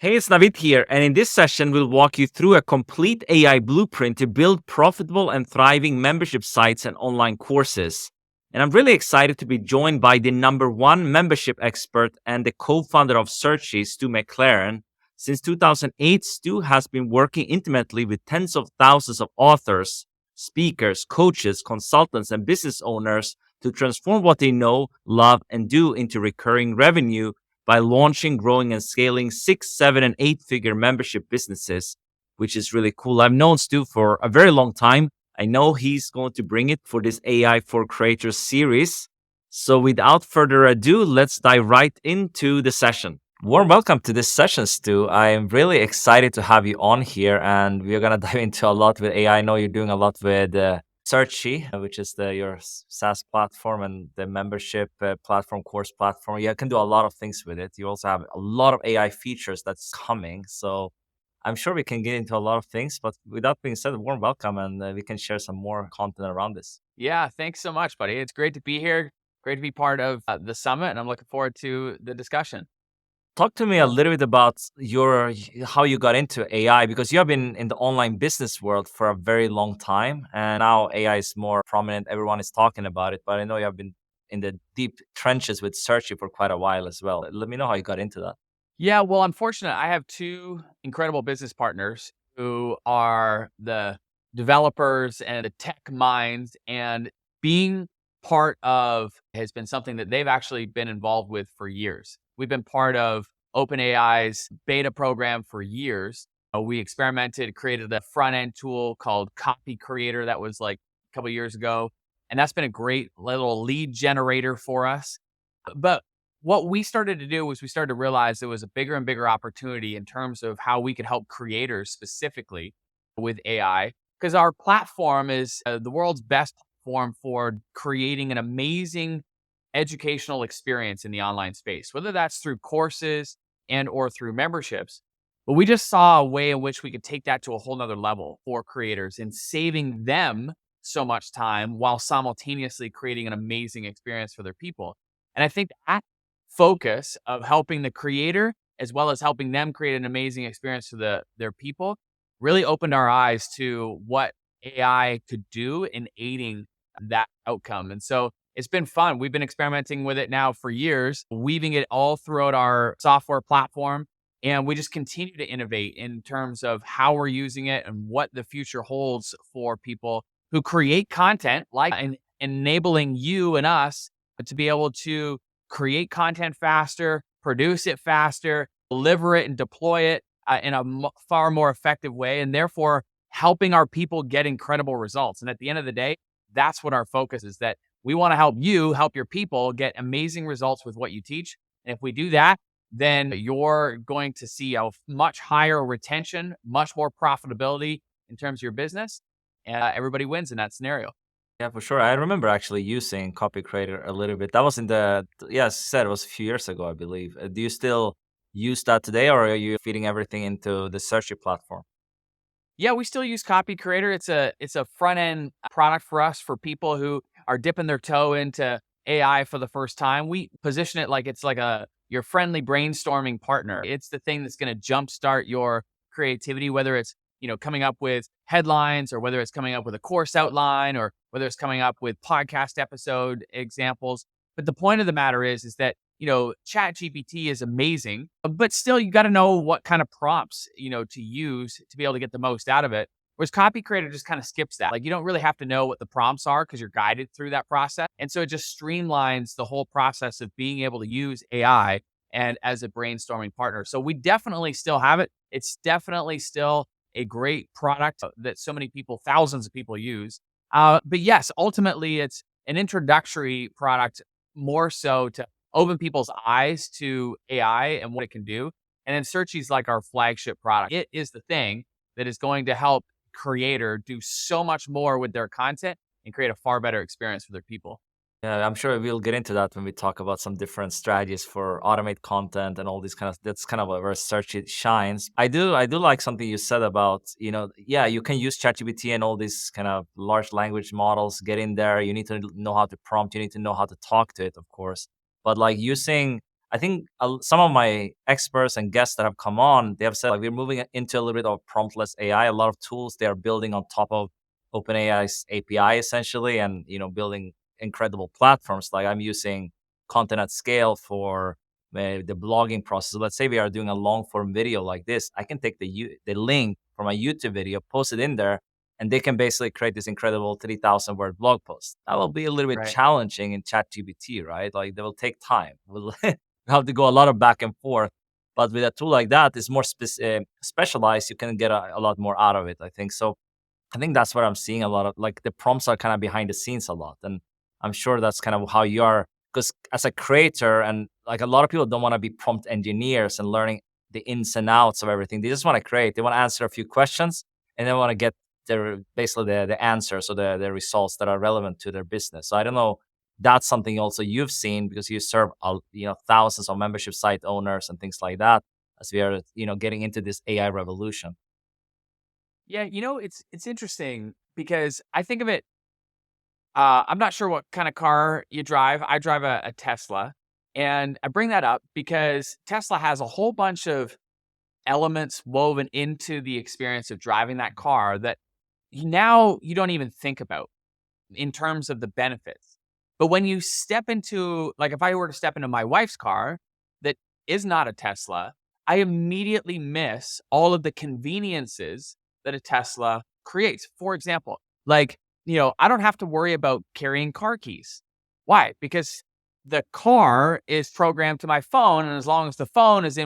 Hey, it's Navid here, and in this session, we'll walk you through a complete AI blueprint to build profitable and thriving membership sites and online courses. And I'm really excited to be joined by the number one membership expert and the co-founder of Searchie, Stu McLaren. Since 2008, Stu has been working intimately with tens of thousands of authors, speakers, coaches, consultants, and business owners to transform what they know, love, and do into recurring revenue by launching, growing, and scaling 6, 7, and 8-figure membership businesses, which is really cool. I've known Stu for a very long time. I know he's going to bring it for this AI for Creators series. So without further ado, let's dive right into the session. Warm welcome to this session, Stu. I'm really excited to have you on here, and we're going to dive into a lot with AI. I know you're doing a lot with Searchie, which is your SaaS platform and the membership platform, course platform. You can do a lot of things with it. You also have a lot of AI features that's coming. So I'm sure we can get into a lot of things. But with that being said, warm welcome, and we can share some more content around this. Yeah, thanks so much, buddy. It's great to be here. Great to be part of the summit, and I'm looking forward to the discussion. Talk to me a little bit about how you got into AI, because you have been in the online business world for a very long time, and now AI is more prominent. Everyone is talking about it, but I know you have been in the deep trenches with Searchie for quite a while as well. Let me know how you got into that. Yeah, well, I'm fortunate. I have two incredible business partners who are the developers and the tech minds, and being part of has been something that they've actually been involved with for years. We've been part of OpenAI's beta program for years. We experimented, created a front end tool called Copy Creator that was like a couple years ago. And that's been a great little lead generator for us. But what we started to do was we started to realize there was a bigger and bigger opportunity in terms of how we could help creators specifically with AI, because our platform is the world's best platform for creating an amazing educational experience in the online space, whether that's through courses and or through memberships. But we just saw a way in which we could take that to a whole nother level for creators and saving them so much time while simultaneously creating an amazing experience for their people. And I think that focus of helping the creator as well as helping them create an amazing experience for their people really opened our eyes to what AI could do in aiding that outcome. And so it's been fun. We've been experimenting with it now for years, weaving it all throughout our software platform. And we just continue to innovate in terms of how we're using it and what the future holds for people who create content, like enabling you and us to be able to create content faster, produce it faster, deliver it and deploy it in a far more effective way, and therefore helping our people get incredible results. And at the end of the day, that's what our focus is, that we want to help you help your people get amazing results with what you teach. And if we do that, then you're going to see a much higher retention, much more profitability in terms of your business. And everybody wins in that scenario. Yeah, for sure. I remember actually using Copy Creator a little bit. That was in the, yes, said it was a few years ago, I believe. Do you still use that today, or are you feeding everything into the Searchie platform? Yeah, we still use Copy Creator. It's a front end product for us, for people who are dipping their toe into AI for the first time. We position it like it's like your friendly brainstorming partner. It's the thing that's going to jumpstart your creativity, whether it's coming up with headlines, or whether it's coming up with a course outline, or whether it's coming up with podcast episode examples. But the point of the matter is that Chat GPT is amazing, but still you got to know what kind of prompts, to use to be able to get the most out of it. Whereas Copy Creator just kind of skips that. Like, you don't really have to know what the prompts are because you're guided through that process. And so it just streamlines the whole process of being able to use AI and as a brainstorming partner. So we definitely still have it. It's definitely still a great product that so many people, thousands of people use. But yes, ultimately it's an introductory product, more so to open people's eyes to AI and what it can do. And then Searchie's like our flagship product. It is the thing that is going to help creator do so much more with their content and create a far better experience for their people. Yeah, I'm sure we'll get into that when we talk about some different strategies for automate content and all these kind of, that's kind of where search it shines. I do like something you said about, yeah, you can use ChatGPT and all these kind of large language models, get in there. You need to know how to prompt, you need to know how to talk to it, of course. But like using I think some of my experts and guests that have come on, they have said like we're moving into a little bit of promptless AI. A lot of tools they are building on top of OpenAI's API essentially, and building incredible platforms. Like I'm using content at scale for the blogging process. Let's say we are doing a long form video like this. I can take the link from a YouTube video, post it in there, and they can basically create this incredible 3,000 word blog post. That will be a little bit Right. challenging in ChatGPT, right? Like they will take time. We'll have to go a lot of back and forth. But with a tool like that, it's more specialized. You can get a lot more out of it, I think. So I think that's what I'm seeing a lot of. Like the prompts are kind of behind the scenes a lot. And I'm sure that's kind of how you are. Because as a creator, and like a lot of people don't want to be prompt engineers and learning the ins and outs of everything. They just want to create. They want to answer a few questions and they want to get basically the answers or the results that are relevant to their business. So I don't know. That's something also you've seen because you serve thousands of membership site owners and things like that as we are getting into this AI revolution. Yeah, it's interesting because I think of it. I'm not sure what kind of car you drive. I drive a Tesla, and I bring that up because Tesla has a whole bunch of elements woven into the experience of driving that car that now you don't even think about in terms of the benefits. But when you step into, like, if I were to step into my wife's car that is not a Tesla, I immediately miss all of the conveniences that a Tesla creates. For example, like, I don't have to worry about carrying car keys. Why? Because the car is programmed to my phone, and as long as the phone is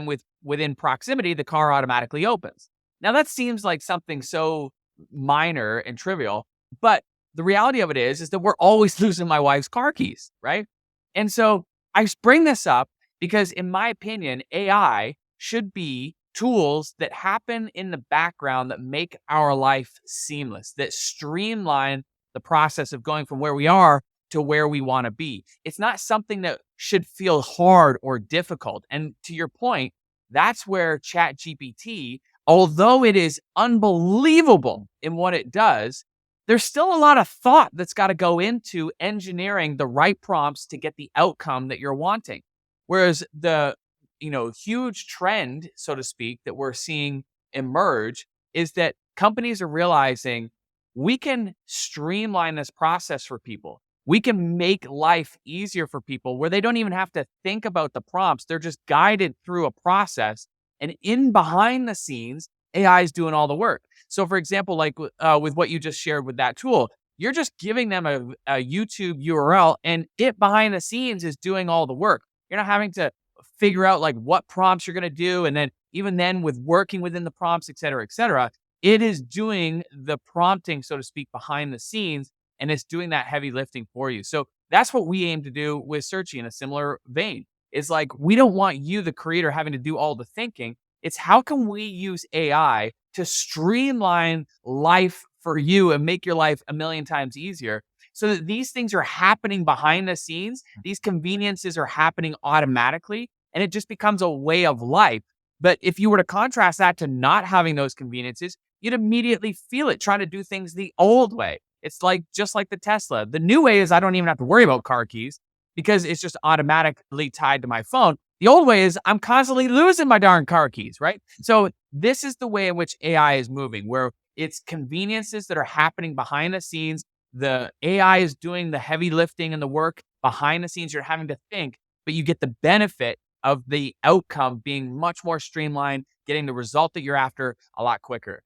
within proximity, the car automatically opens. Now that seems like something so minor and trivial, but the reality of it is that we're always losing my wife's car keys, right? And so I bring this up because, in my opinion, AI should be tools that happen in the background that make our life seamless, that streamline the process of going from where we are to where we want to be. It's not something that should feel hard or difficult. And to your point, that's where ChatGPT, although it is unbelievable in what it does, there's still a lot of thought that's got to go into engineering the right prompts to get the outcome that you're wanting. Whereas the huge trend, so to speak, that we're seeing emerge is that companies are realizing we can streamline this process for people. We can make life easier for people where they don't even have to think about the prompts. They're just guided through a process. And in behind the scenes, AI is doing all the work. So for example, like with what you just shared with that tool, you're just giving them a YouTube URL and it behind the scenes is doing all the work. You're not having to figure out like what prompts you're going to do. And then even then with working within the prompts, et cetera, it is doing the prompting, so to speak, behind the scenes. And it's doing that heavy lifting for you. So that's what we aim to do with Searchie in a similar vein. It's like, we don't want you, the creator, having to do all the thinking. It's how can we use AI to streamline life for you and make your life a million times easier so that these things are happening behind the scenes. These conveniences are happening automatically and it just becomes a way of life. But if you were to contrast that to not having those conveniences, you'd immediately feel it trying to do things the old way. It's like just like the Tesla. The new way is I don't even have to worry about car keys because it's just automatically tied to my phone. The old way is I'm constantly losing my darn car keys, right? So this is the way in which AI is moving, where it's conveniences that are happening behind the scenes. The AI is doing the heavy lifting and the work behind the scenes. You're having to think, but you get the benefit of the outcome being much more streamlined, getting the result that you're after a lot quicker.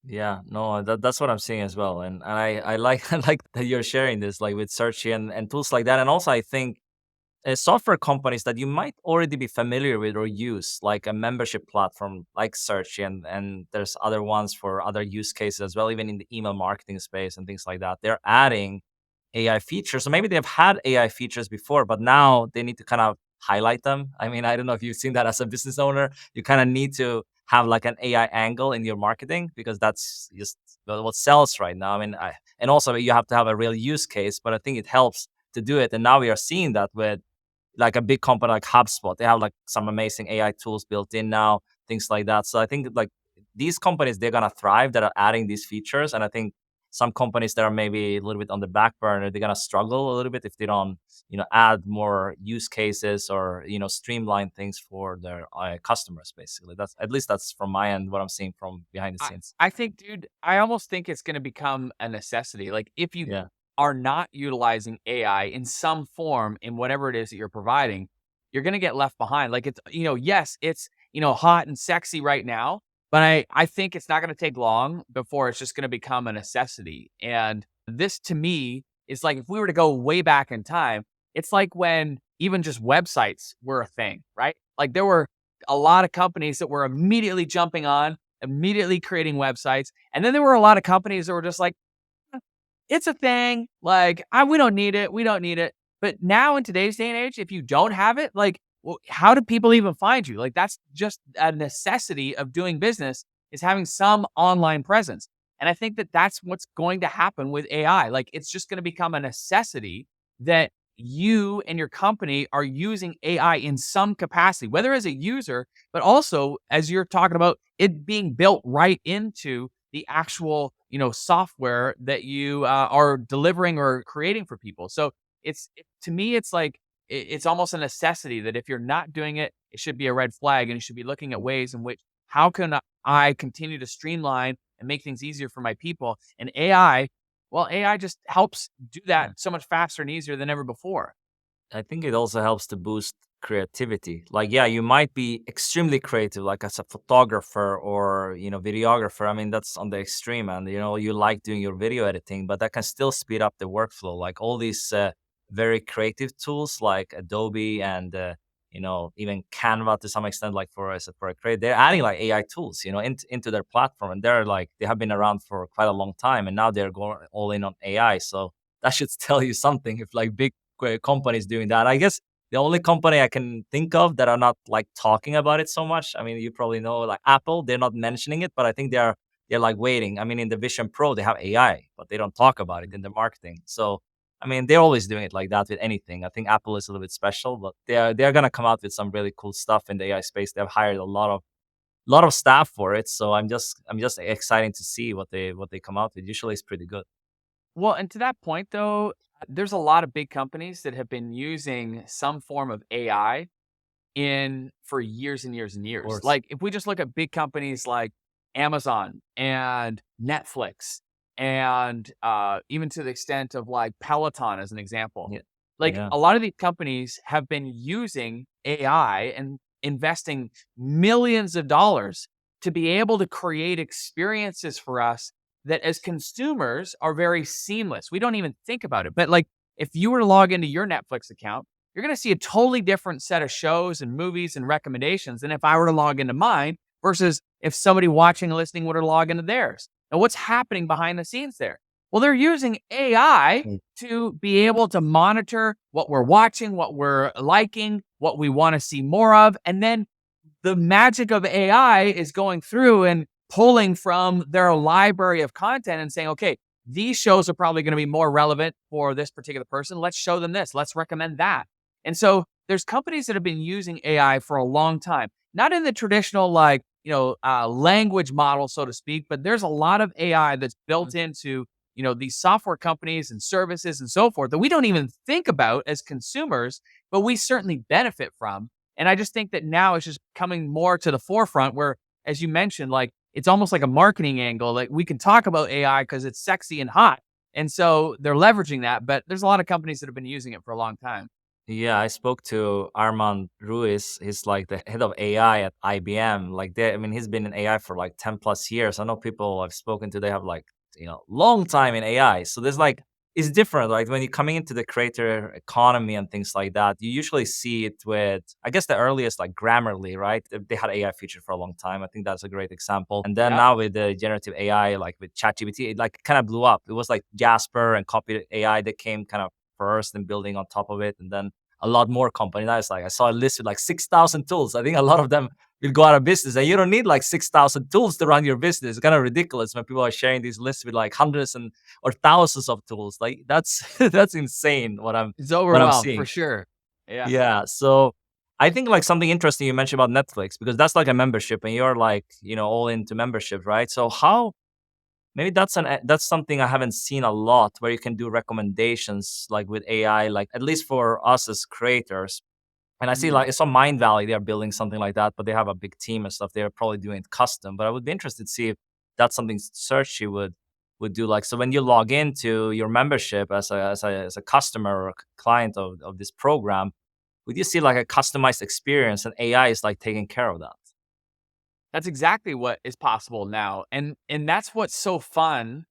Yeah, no, that's what I'm seeing as well, and I like I like that you're sharing this, like with Searchie and tools like that, and also I think software companies that you might already be familiar with or use, like a membership platform like Searchie, and there's other ones for other use cases as well, even in the email marketing space and things like that. They're adding AI features, so maybe they've had AI features before, but now they need to kind of highlight them. I mean, I don't know if you've seen that as a business owner. You kind of need to have like an AI angle in your marketing because that's just what sells right now. I mean, and also you have to have a real use case, but I think it helps to do it. And now we are seeing that with like a big company like HubSpot. They have like some amazing AI tools built in now, things like that. So I think like these companies, they're gonna thrive that are adding these features. And I think some companies that are maybe a little bit on the back burner, they're gonna struggle a little bit if they don't, add more use cases or streamline things for their customers. Basically, that's from my end what I'm seeing from behind the I, scenes. I think, dude, I almost think it's going to become a necessity. Like if you Yeah, are not utilizing AI in some form in whatever it is that you're providing, you're going to get left behind. Like it's, yes, it's, hot and sexy right now, but I think it's not going to take long before it's just going to become a necessity. And this to me is like, if we were to go way back in time, it's like when even just websites were a thing, right? Like there were a lot of companies that were immediately jumping on, immediately creating websites. And then there were a lot of companies that were just like, it's a thing. Like, we don't need it. We don't need it. But now in today's day and age, if you don't have it, like, well, how do people even find you? Like, that's just a necessity of doing business, is having some online presence. And I think that that's what's going to happen with AI. Like, it's just going to become a necessity that you and your company are using AI in some capacity, whether as a user, but also as you're talking about it being built right into the actual, software that you are delivering or creating for people. So to me, it's like, it's almost a necessity that if you're not doing it, it should be a red flag, and you should be looking at ways in which, how can I continue to streamline and make things easier for my people? And AI just helps do yeah. that so much faster and easier than ever before. I think it also helps to boost creativity. Like, yeah, you might be extremely creative, like as a photographer or, videographer. I mean, that's on the extreme end. You like doing your video editing, but that can still speed up the workflow. Like all these very creative tools like Adobe and, even Canva to some extent, like for a creator, they're adding like AI tools, into their platform. And they have been around for quite a long time. And now they're going all in on AI. So that should tell you something if like big companies doing that. I guess the only company I can think of that are not like talking about it so much. I mean, you probably know like Apple, they're not mentioning it, but I think they're like waiting. I mean, in the Vision Pro, they have AI, but they don't talk about it in the marketing. So I mean, they're always doing it like that with anything. I think Apple is a little bit special, but they're gonna come out with some really cool stuff in the AI space. They've hired a lot of staff for it. So I'm just excited to see what they come out with. Usually it's pretty good. Well, and to that point, though, there's a lot of big companies that have been using some form of AI in for years and years and Of years. course. Like if we just look at big companies like Amazon and Netflix, and even to the extent of like Peloton as an example, Yeah. like Yeah. a lot of these companies have been using AI and investing millions of dollars to be able to create experiences for us that as consumers are very seamless. We don't even think about it. But like if you were to log into your Netflix account, you're going to see a totally different set of shows and movies and recommendations than if I were to log into mine versus if somebody watching and listening were to log into theirs. Now, what's happening behind the scenes there? Well, they're using AI Mm. to be able to monitor what we're watching, what we're liking, what we want to see more of. And then the magic of AI is going through and pulling from their library of content and saying, okay, these shows are probably going to be more relevant for this particular person. Let's show them this. Let's recommend that. And so there's companies that have been using AI for a long time, not in the traditional like, language model, so to speak, but there's a lot of AI that's built into, these software companies and services and so forth that we don't even think about as consumers, but we certainly benefit from. And I just think that now it's just coming more to the forefront where, as you mentioned, like it's almost like a marketing angle. Like we can talk about AI because it's sexy and hot. And so they're leveraging that, but there's a lot of companies that have been using it for a long time. Yeah, I spoke to Armand Ruiz. He's like the head of AI at IBM. I mean, he's been in AI for like 10 plus years. I know people I've spoken to, they have like, long time in AI. So there's like, it's different. Like when you're coming into the creator economy and things like that, you usually see it with, I guess the earliest like Grammarly, right? They had AI feature for a long time. I think that's a great example. And then Yeah. now with the generative AI, like with ChatGPT, it like kind of blew up. It was like Jasper and Copy AI that came kind of first and building on top of it. And then a lot more companies. Now it's like I saw a list with like 6,000 tools. I think a lot of them will go out of business. And you don't need like 6,000 tools to run your business. It's kind of ridiculous when people are sharing these lists with like hundreds or thousands of tools. Like that's that's insane It's what I'm overwhelmed for seeing. sure. Yeah. Yeah. So I think like something interesting you mentioned about Netflix, because that's like a membership and you're like, all into membership, right? So how maybe that's something I haven't seen a lot, where you can do recommendations like with AI, like at least for us as creators. And I see Mhm. like it's on Mind Valley, they are building something like that, but they have a big team and stuff. They're probably doing it custom. But I would be interested to see if that's something Searchie would do. Like, so when you log into your membership as a customer or a client of this program, would you see like a customized experience, and AI is like taking care of that? That's exactly what is possible now. And that's what's so fun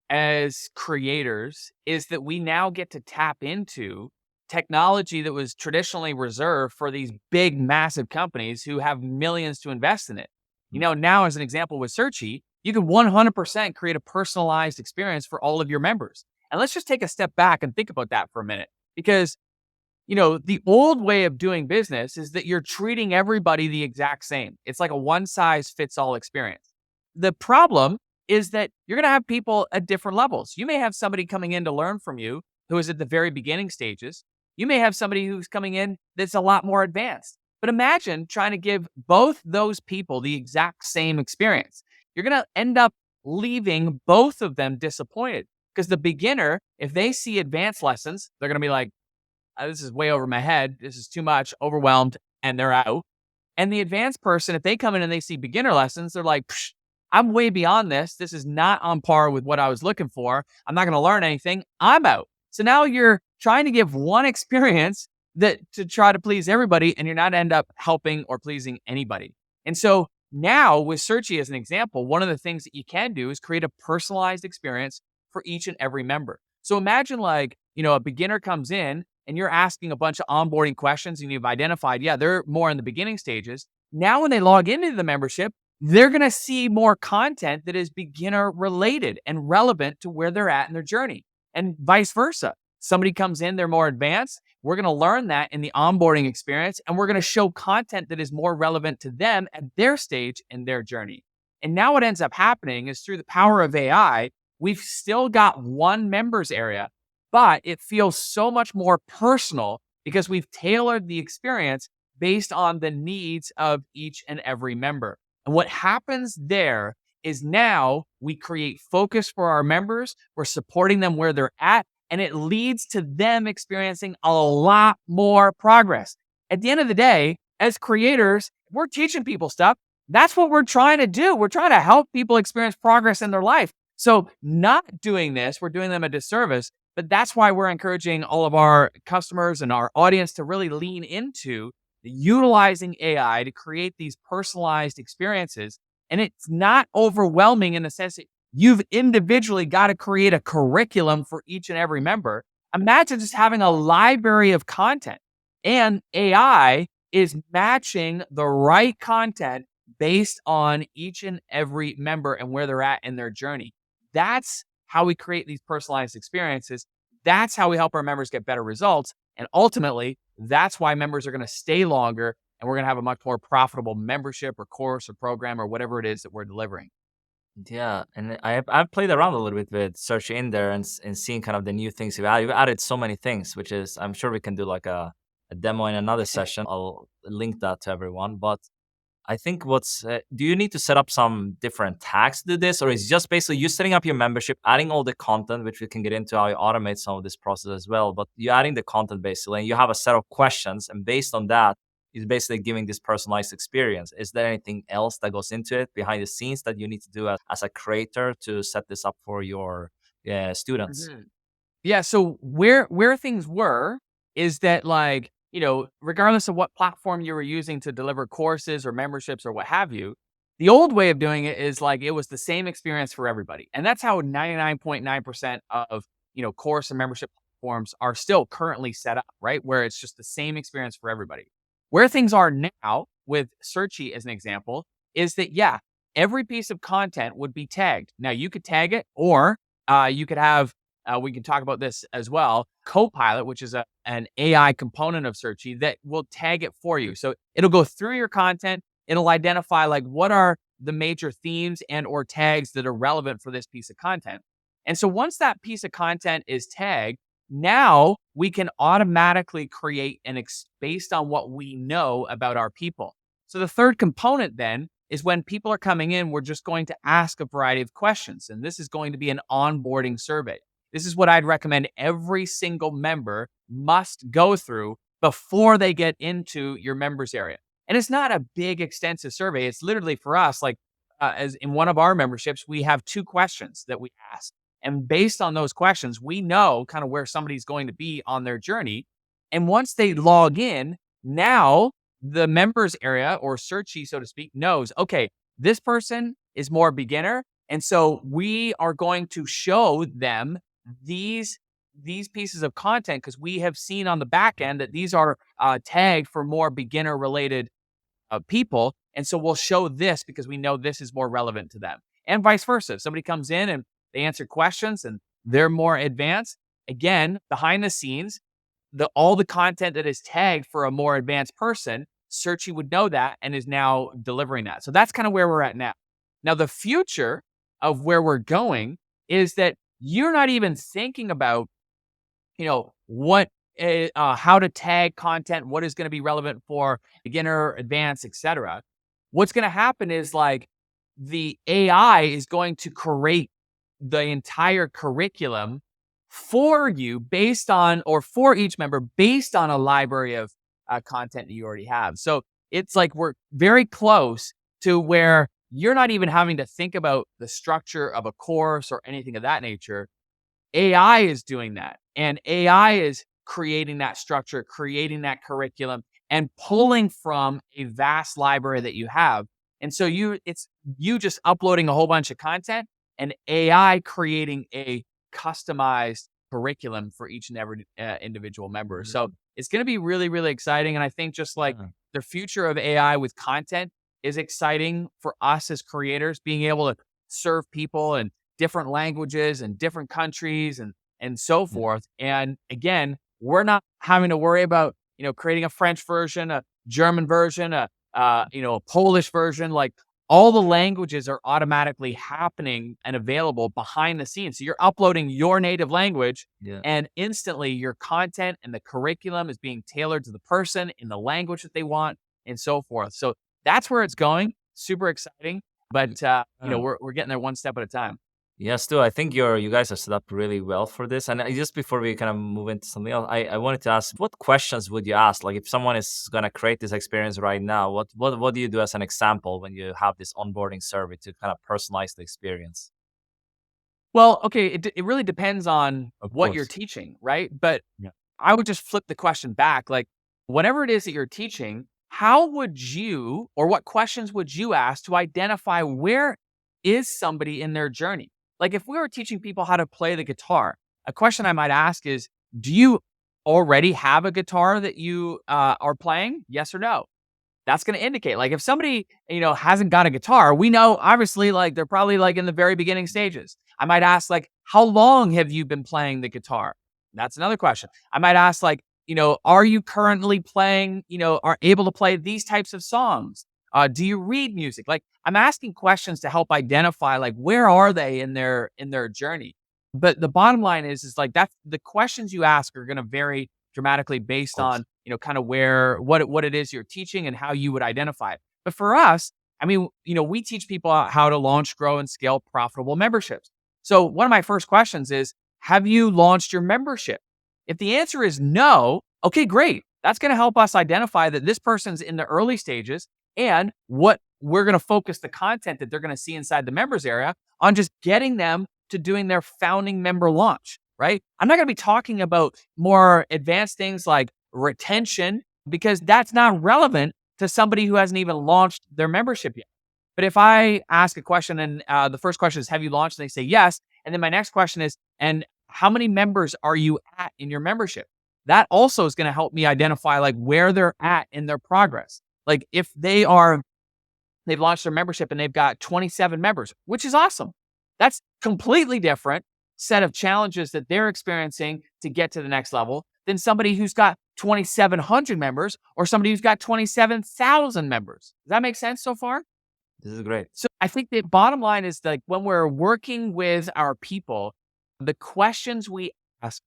as creators is that we now get to tap into technology that was traditionally reserved for these big, massive companies who have millions to invest in it. You know, now as an example with Searchie, you can 100% create a personalized experience for all of your members. And let's just take a step back and think about that for a minute, because the old way of doing business is that you're treating everybody the exact same. It's like a one size fits all experience. The problem is that you're going to have people at different levels. You may have somebody coming in to learn from you who is at the very beginning stages. You may have somebody who's coming in that's a lot more advanced. But imagine trying to give both those people the exact same experience. You're going to end up leaving both of them disappointed, because the beginner, if they see advanced lessons, they're going to be like, this is way over my head. This is too much, overwhelmed, and they're out. And the advanced person, if they come in and they see beginner lessons, they're like, Psh, I'm way beyond this. This is not on par with what I was looking for. I'm not going to learn anything. I'm out. So now you're trying to give one experience that to try to please everybody, and you're not end up helping or pleasing anybody. And so now with Searchie as an example, one of the things that you can do is create a personalized experience for each and every member. So imagine like, a beginner comes in and you're asking a bunch of onboarding questions and you've identified, yeah, they're more in the beginning stages. Now, when they log into the membership, they're going to see more content that is beginner related and relevant to where they're at in their journey, and vice versa. Somebody comes in, they're more advanced. We're going to learn that in the onboarding experience, and we're going to show content that is more relevant to them at their stage in their journey. And now what ends up happening is, through the power of AI, we've still got one members area, but it feels so much more personal because we've tailored the experience based on the needs of each and every member. And what happens there is now we create focus for our members. We're supporting them where they're at, and it leads to them experiencing a lot more progress. At the end of the day, as creators, we're teaching people stuff. That's what we're trying to do. We're trying to help people experience progress in their life. So not doing this, we're doing them a disservice. But that's why we're encouraging all of our customers and our audience to really lean into utilizing AI to create these personalized experiences. And it's not overwhelming in the sense that you've individually got to create a curriculum for each and every member. Imagine just having a library of content, and AI is matching the right content based on each and every member and where they're at in their journey. That's how we create these personalized experiences. That's how we help our members get better results. And ultimately, that's why members are going to stay longer, and we're going to have a much more profitable membership or course or program or whatever it is that we're delivering. Yeah, and I've played around a little bit with Search in there, and seeing kind of the new things you've added. You've added so many things, which is, I'm sure we can do like a demo in another session. I'll link that to everyone. But I think do you need to set up some different tags to do this, or is it just basically you setting up your membership, adding all the content, which we can get into how you automate some of this process as well, but you're adding the content basically, and you have a set of questions, and based on that, is basically giving this personalized experience. Is there anything else that goes into it behind the scenes that you need to do as a creator to set this up for your students? Mhm. Yeah. So where things were is that, like, regardless of what platform you were using to deliver courses or memberships or what have you, the old way of doing it is like it was the same experience for everybody. And that's how 99.9% of, course and membership platforms are still currently set up, right? Where it's just the same experience for everybody. Where things are now with Searchie as an example is that, yeah, every piece of content would be tagged. Now you could tag it, or you could have, we can talk about this as well, Copilot, which is an AI component of Searchie that will tag it for you. So it'll go through your content. It'll identify like what are the major themes and or tags that are relevant for this piece of content. And so once that piece of content is tagged, now we can automatically create based on what we know about our people. So the third component then is when people are coming in, we're just going to ask a variety of questions. And this is going to be an onboarding survey. This is what I'd recommend every single member must go through before they get into your members area. And it's not a big, extensive survey. It's literally for us, like as in one of our memberships, we have 2 questions that we ask. And based on those questions, we know kind of where somebody's going to be on their journey. And once they log in, now the members area or Searchie, so to speak, knows, okay, this person is more beginner. And so we are going to show them these pieces of content because we have seen on the back end that these are tagged for more beginner related people. And so we'll show this because we know this is more relevant to them, and vice versa. If somebody comes in and they answer questions and they're more advanced, again, behind the scenes, all the content that is tagged for a more advanced person, Searchie would know that and is now delivering that. So that's kind of where we're at now. Now, the future of where we're going is that you're not even thinking about, what, how to tag content, what is going to be relevant for beginner, advanced, etc. What's going to happen is like the AI is going to create the entire curriculum for you based on, or for each member based on a library of content that you already have. So it's like we're very close to where you're not even having to think about the structure of a course or anything of that nature. AI is doing that, and AI is creating that structure, creating that curriculum, and pulling from a vast library that you have. And so it's you just uploading a whole bunch of content and AI creating a customized curriculum for each and every individual member. So it's going to be really, really exciting. And I think just like the future of AI with content is exciting for us as creators, being able to serve people in different languages and different countries and so forth. And again, we're not having to worry about, creating a French version, a German version, a Polish version. Like all the languages are automatically happening and available behind the scenes. So you're uploading your native language and instantly your content and the curriculum is being tailored to the person in the language that they want and so forth. So that's where it's going. Super exciting. But, we're getting there one step at a time. Yes, too. I think you guys are set up really well for this. And just before we kind of move into something else, I wanted to ask, what questions would you ask? Like if someone is going to create this experience right now, what do you do as an example when you have this onboarding survey to kind of personalize the experience? Well, okay, it really depends on Of what you're course. teaching, right? But I would just flip the question back. Like whatever it is that you're teaching, how would you, or what questions would you ask to identify where is somebody in their journey? Like if we were teaching people how to play the guitar, a question I might ask is, do you already have a guitar that you are playing? Yes or no? That's going to indicate, like if somebody, hasn't got a guitar, we know obviously like they're probably like in the very beginning stages. I might ask like, how long have you been playing the guitar? That's another question. I might ask like, are you currently playing, are able to play these types of songs? Do you read music? Like I'm asking questions to help identify like where are they in their journey. But the bottom line is like that's the questions you ask are going to vary dramatically Of based course. on kind of what it is you're teaching and how you would identify it. But for us, I mean, we teach people how to launch, grow, and scale profitable memberships. So one of my first questions is, have you launched your membership? If the answer is no, okay, great. That's going to help us identify that this person's in the early stages and what we're going to focus the content that they're going to see inside the members area on just getting them to doing their founding member launch, right? I'm not going to be talking about more advanced things like retention because that's not relevant to somebody who hasn't even launched their membership yet. But if I ask a question and the first question is, have you launched? And they say yes. And then my next question is, and how many members are you at in your membership? That also is going to help me identify like where they're at in their progress. Like if they've launched their membership and they've got 27 members, which is awesome. That's completely different set of challenges that they're experiencing to get to the next level than somebody who's got 2,700 members or somebody who's got 27,000 members. Does that make sense so far? This is great. So I think the bottom line is like when we're working with our people, the questions we ask,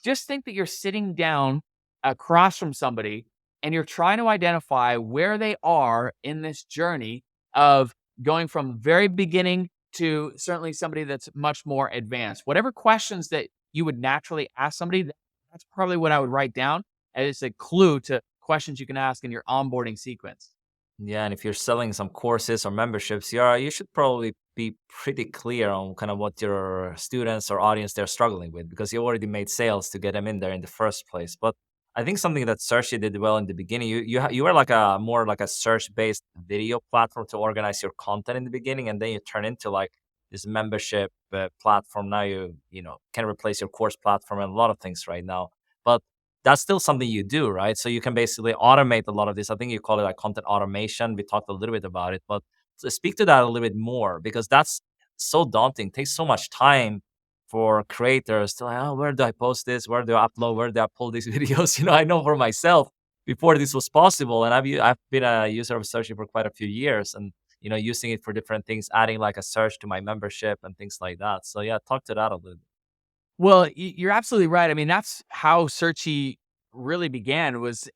just think that you're sitting down across from somebody and you're trying to identify where they are in this journey of going from very beginning to certainly somebody that's much more advanced. Whatever questions that you would naturally ask somebody, that's probably what I would write down as a clue to questions you can ask in your onboarding sequence. Yeah, and if you're selling some courses or memberships, you should probably be pretty clear on kind of what your students or audience they're struggling with because you already made sales to get them in there in the first place. But I think something that Searchie did well in the beginning, you were like a more like a search-based video platform to organize your content in the beginning, and then you turn into like this membership platform. Now you can replace your course platform and a lot of things right now. But that's still something you do, right? So you can basically automate a lot of this. I think you call it like content automation. We talked a little bit about it, but speak to that a little bit more because that's so daunting. It takes so much time for creators to like, oh, where do I post this? Where do I upload? Where do I pull these videos? I know for myself before this was possible, and I've been a user of Searchie for quite a few years, and using it for different things, adding like a search to my membership and things like that. So yeah, talk to that a little bit. Well, you're absolutely right. I mean, that's how Searchie really began was,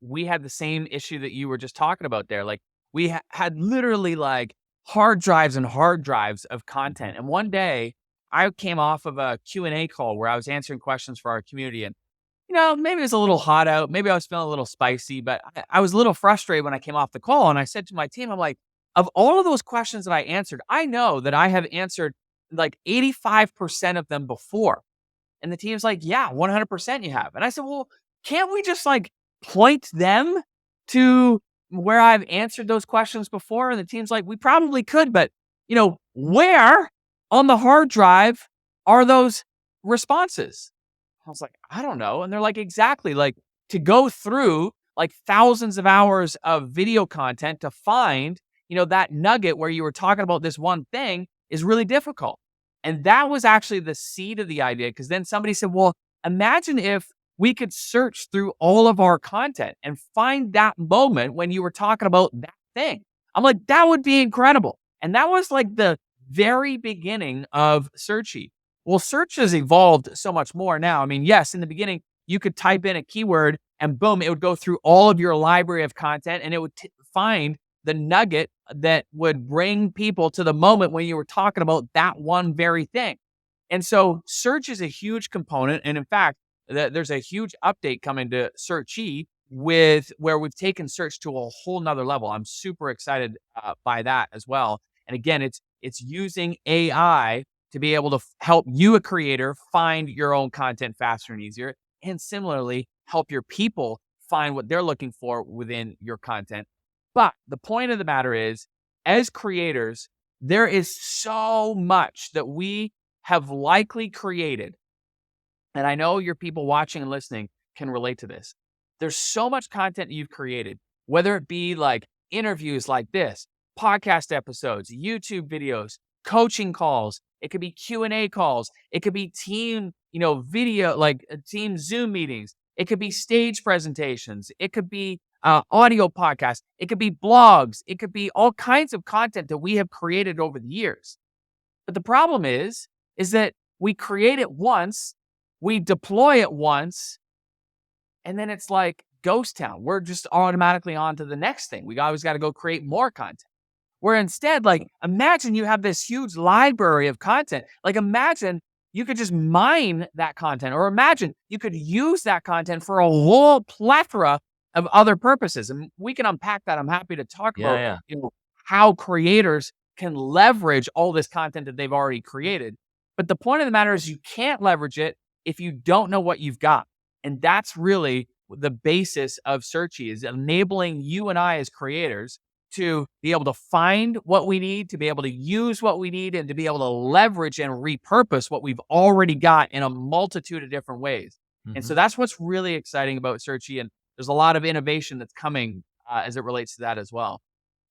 we had the same issue that you were just talking about there. Like we had literally like hard drives and hard drives of content. And one day I came off of a Q&A call where I was answering questions for our community and, maybe it was a little hot out. Maybe I was feeling a little spicy, but I was a little frustrated when I came off the call. And I said to my team, I'm like, of all of those questions that I answered, I know that I have answered like 85% of them before. And the team's like, yeah, 100% you have. And I said, well, can't we just like point them to where I've answered those questions before? And the team's like, we probably could, but where on the hard drive are those responses? I was like, I don't know. And they're like, exactly. Like to go through like thousands of hours of video content to find, that nugget where you were talking about this one thing is really difficult. And that was actually the seed of the idea. Because then somebody said, well, imagine if we could search through all of our content and find that moment when you were talking about that thing. I'm like, that would be incredible. And that was like the very beginning of Searchie. Well, search has evolved so much more now. I mean, yes, in the beginning, you could type in a keyword and boom, it would go through all of your library of content and it would find the nugget that would bring people to the moment when you were talking about that one very thing. And so search is a huge component. And in fact, there's a huge update coming to Searchie with where we've taken search to a whole nother level. I'm super excited by that as well. And again, it's using AI to be able to help you, a creator, find your own content faster and easier. And similarly, help your people find what they're looking for within your content. But the point of the matter is, as creators, there is so much that we have likely created. And I know your people watching and listening can relate to this. There's so much content you've created, whether it be like interviews like this, podcast episodes, YouTube videos, coaching calls. It could be Q&A calls. It could be team, video, like team Zoom meetings. It could be stage presentations. It could be audio podcasts. It could be blogs. It could be all kinds of content that we have created over the years. But the problem is that we create it once, we deploy it once, and then it's like ghost town. We're just automatically on to the next thing. We always got to go create more content. Where instead, like, imagine you have this huge library of content. Like, imagine you could just mine that content, or imagine you could use that content for a whole plethora of other purposes. And we can unpack that. I'm happy to talk about how creators can leverage all this content that they've already created. But the point of the matter is you can't leverage it if you don't know what you've got. And that's really the basis of Searchie, is enabling you and I as creators to be able to find what we need, to be able to use what we need, and to be able to leverage and repurpose what we've already got in a multitude of different ways. Mm-hmm. And so that's what's really exciting about Searchie. And there's a lot of innovation that's coming as it relates to that as well.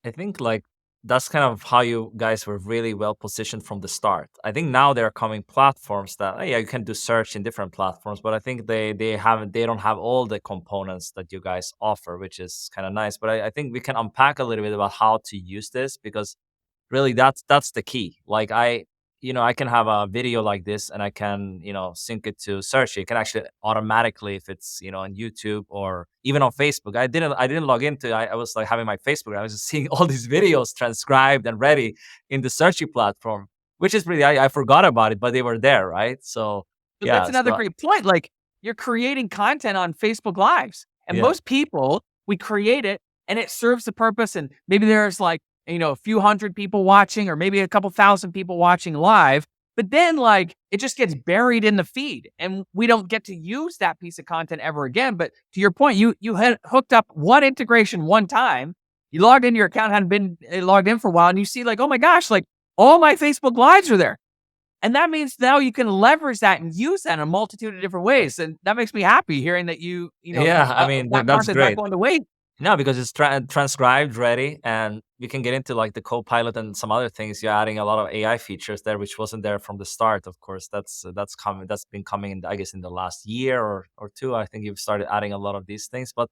I think like that's kind of how you guys were really well positioned from the start. I think now there are coming platforms that you can do search in different platforms, but I think they don't have all the components that you guys offer, which is kind of nice. But I think we can unpack a little bit about how to use this, because really that's the key. Like I can have a video like this and I can, sync it to Searchie. It can actually automatically, if it's, on YouTube or even on Facebook. I didn't log into, I was like having my Facebook. I was just seeing all these videos transcribed and ready in the Searchie platform, which is pretty, I forgot about it, but they were there, right? So But that's yeah, another great point. Like, you're creating content on Facebook Lives, and yeah, most people, we create it and it serves the purpose. And maybe there's like, a few hundred people watching, or maybe a couple thousand people watching live. But then, like, it just gets buried in the feed, and we don't get to use that piece of content ever again. But to your point, you had hooked up one integration one time. You logged into your account, hadn't been logged in for a while, and you see, like, oh my gosh, like all my Facebook Lives are there. And that means now you can leverage that and use that in a multitude of different ways. And that makes me happy hearing that yeah. I mean, that that's content's not great. going to waste. No, because it's transcribed, ready, and we can get into like the Copilot and some other things. You're adding a lot of AI features there, which wasn't there from the start. Of course, that's coming. That's been coming in, I guess, in the last year or two. I think you've started adding a lot of these things. But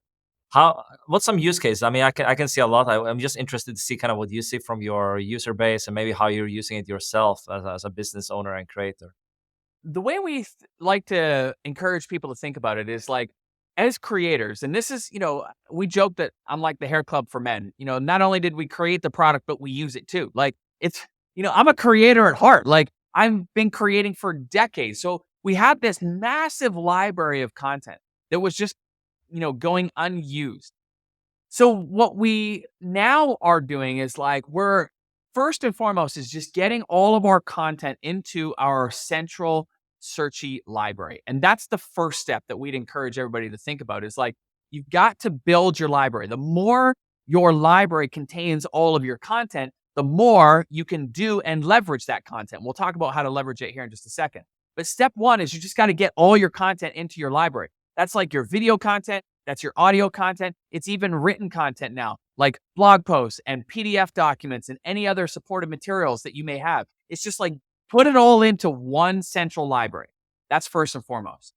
what's some use case? I mean, I can see a lot. I'm just interested to see kind of what you see from your user base and maybe how you're using it yourself as a business owner and creator. The way we like to encourage people to think about it is like, as creators, and this is, we joke that I'm like the hair club for men. Not only did we create the product, but we use it too. Like, it's, I'm a creator at heart. Like, I've been creating for decades. So we had this massive library of content that was just, going unused. So what we now are doing is like, we're first and foremost is just getting all of our content into our central Searchie library. And that's the first step that we'd encourage everybody to think about, is like, you've got to build your library. The more your library contains all of your content, the more you can do and leverage that content. We'll talk about how to leverage it here in just a second. But step one is you just got to get all your content into your library. That's like your video content. That's your audio content. It's even written content now, like blog posts and PDF documents and any other supportive materials that you may have. It's just like, put it all into one central library. That's first and foremost.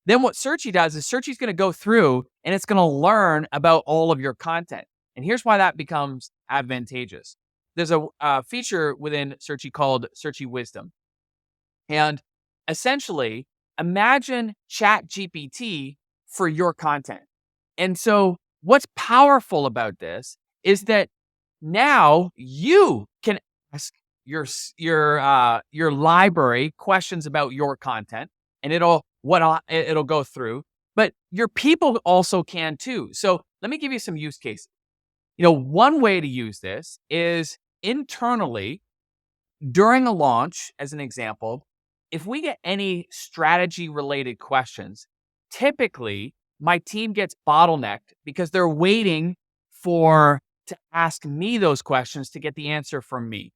Then what Searchie does is Searchie's going to go through and it's going to learn about all of your content. And here's why that becomes advantageous. There's a feature within Searchie called Searchie Wisdom. And essentially, imagine ChatGPT for your content. And so what's powerful about this is that now you can ask your library questions about your content, and it'll go through. But your people also can too. So let me give you some use cases. One way to use this is internally during a launch, as an example. If we get any strategy related questions, typically my team gets bottlenecked because they're waiting to ask me those questions to get the answer from me.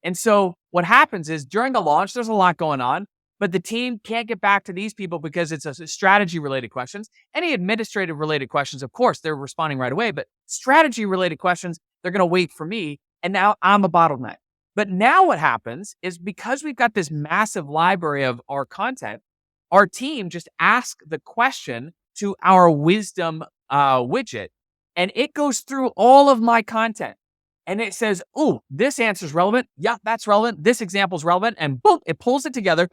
And so what happens is during a launch, there's a lot going on, but the team can't get back to these people because it's a strategy related questions. Any administrative related questions, of course, they're responding right away, but strategy related questions, they're going to wait for me. And now I'm a bottleneck. But now what happens is, because we've got this massive library of our content, our team just asks the question to our wisdom widget, and it goes through all of my content. And it says, oh, this answer is relevant. Yeah, that's relevant. This example is relevant. And boom, it pulls it together,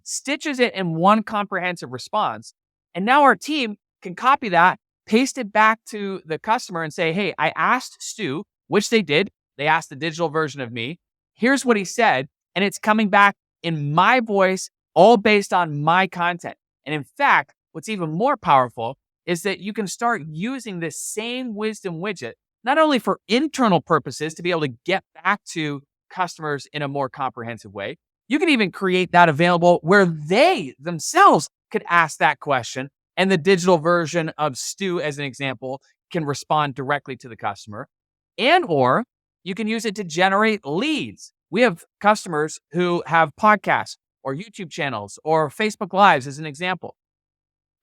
stitches it in one comprehensive response. And now our team can copy that, paste it back to the customer and say, hey, I asked Stu, which they did. They asked the digital version of me. Here's what he said. And it's coming back in my voice, all based on my content. And in fact, what's even more powerful is that you can start using this same wisdom widget, not only for internal purposes to be able to get back to customers in a more comprehensive way. You can even create that available where they themselves could ask that question, and the digital version of Stu, as an example, can respond directly to the customer. And or you can use it to generate leads. We have customers who have podcasts or YouTube channels or Facebook Lives, as an example.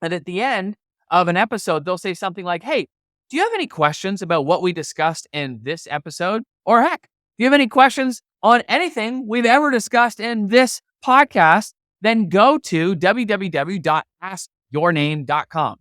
And at the end of an episode, they'll say something like, hey, do you have any questions about what we discussed in this episode? Or heck, do you have any questions on anything we've ever discussed in this podcast? Then go to www.askyourname.com.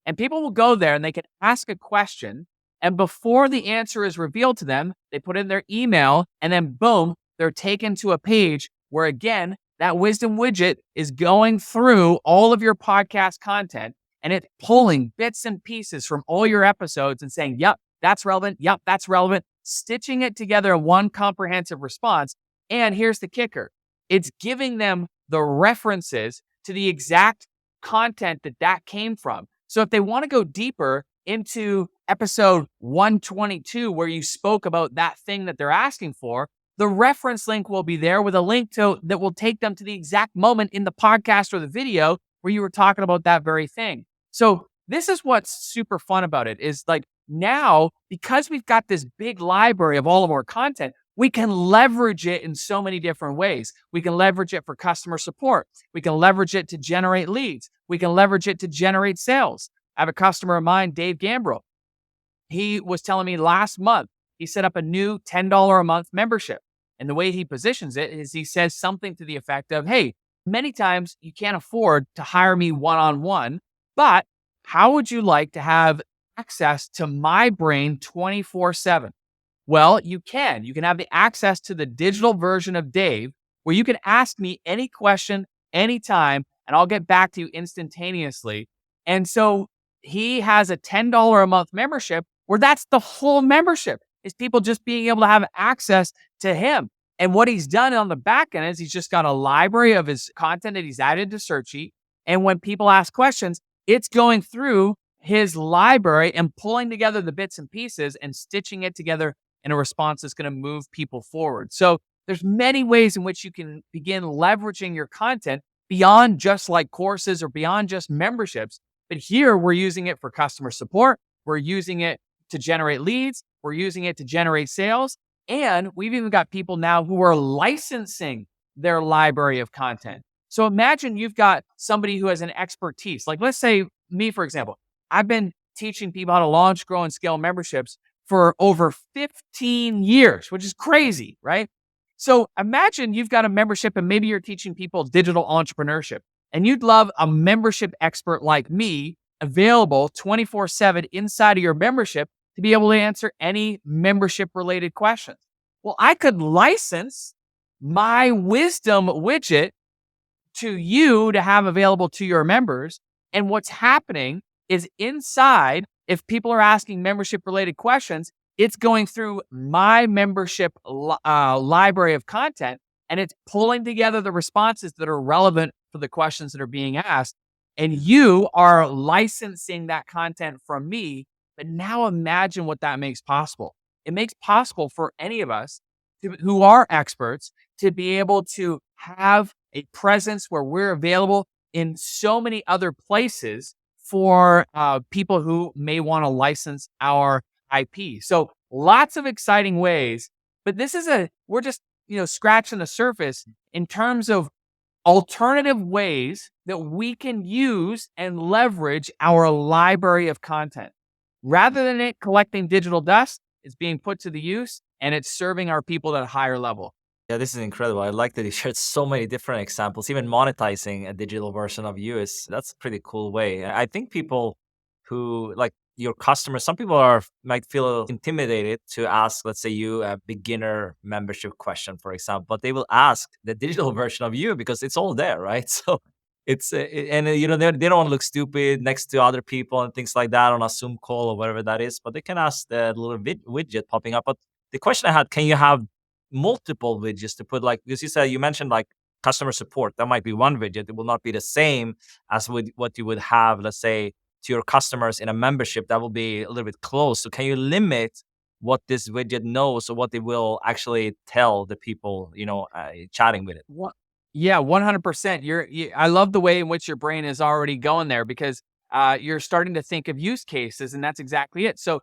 And people will go there and they can ask a question. And before the answer is revealed to them, they put in their email, and then boom, they're taken to a page where again, that wisdom widget is going through all of your podcast content and it's pulling bits and pieces from all your episodes and saying, yep, that's relevant. Yep, that's relevant. Stitching it together in one comprehensive response. And here's the kicker. It's giving them the references to the exact content that came from. So if they want to go deeper into episode 122, where you spoke about that thing that they're asking for, the reference link will be there with a link that will take them to the exact moment in the podcast or the video where you were talking about that very thing. So this is what's super fun about it is like now, because we've got this big library of all of our content, we can leverage it in so many different ways. We can leverage it for customer support. We can leverage it to generate leads. We can leverage it to generate sales. I have a customer of mine, Dave Gambrill. He was telling me last month, he set up a new $10 a month membership. And the way he positions it is he says something to the effect of, hey, many times you can't afford to hire me one-on-one, but how would you like to have access to my brain 24/7? Well, you can. You can have the access to the digital version of Dave where you can ask me any question, anytime, and I'll get back to you instantaneously. And so he has a $10 a month membership where that's the whole membership is people just being able to have access to him. And what he's done on the back end is he's just got a library of his content that he's added to Searchie. And when people ask questions, it's going through his library and pulling together the bits and pieces and stitching it together in a response that's going to move people forward. So there's many ways in which you can begin leveraging your content beyond just like courses or beyond just memberships. But here we're using it for customer support. We're using it to generate leads. We're using it to generate sales. And we've even got people now who are licensing their library of content. So imagine you've got somebody who has an expertise. Like let's say me, for example, I've been teaching people how to launch, grow, and scale memberships for over 15 years, which is crazy, right? So imagine you've got a membership and maybe you're teaching people digital entrepreneurship and you'd love a membership expert like me available 24/7 inside of your membership to be able to answer any membership related questions. Well, I could license my wisdom widget to you to have available to your members. And what's happening is inside, if people are asking membership related questions, it's going through my membership library of content and it's pulling together the responses that are relevant for the questions that are being asked. And you are licensing that content from me. But now imagine what that makes possible. It makes possible for any of us who are experts to be able to have a presence where we're available in so many other places for people who may want to license our IP. So lots of exciting ways, but we're just, scratching the surface in terms of alternative ways that we can use and leverage our library of content. Rather than it collecting digital dust, it's being put to the use and it's serving our people at a higher level. Yeah, this is incredible. I like that you shared so many different examples. Even monetizing a digital version of you that's a pretty cool way. I think people who like your customers, some people might feel intimidated to ask, let's say you a beginner membership question, for example, but they will ask the digital version of you because it's all there, right? So it's they don't want to look stupid next to other people and things like that on a Zoom call or whatever that is, but they can ask the little widget popping up. But the question I had, can you have multiple widgets to put, like, because you mentioned like customer support, that might be one widget. It will not be the same as with what you would have, let's say, to your customers in a membership. That will be a little bit close. So can you limit what this widget knows or what they will actually tell the people, chatting with it? Yeah, 100%. I love the way in which your brain is already going there because you're starting to think of use cases, and that's exactly it. So,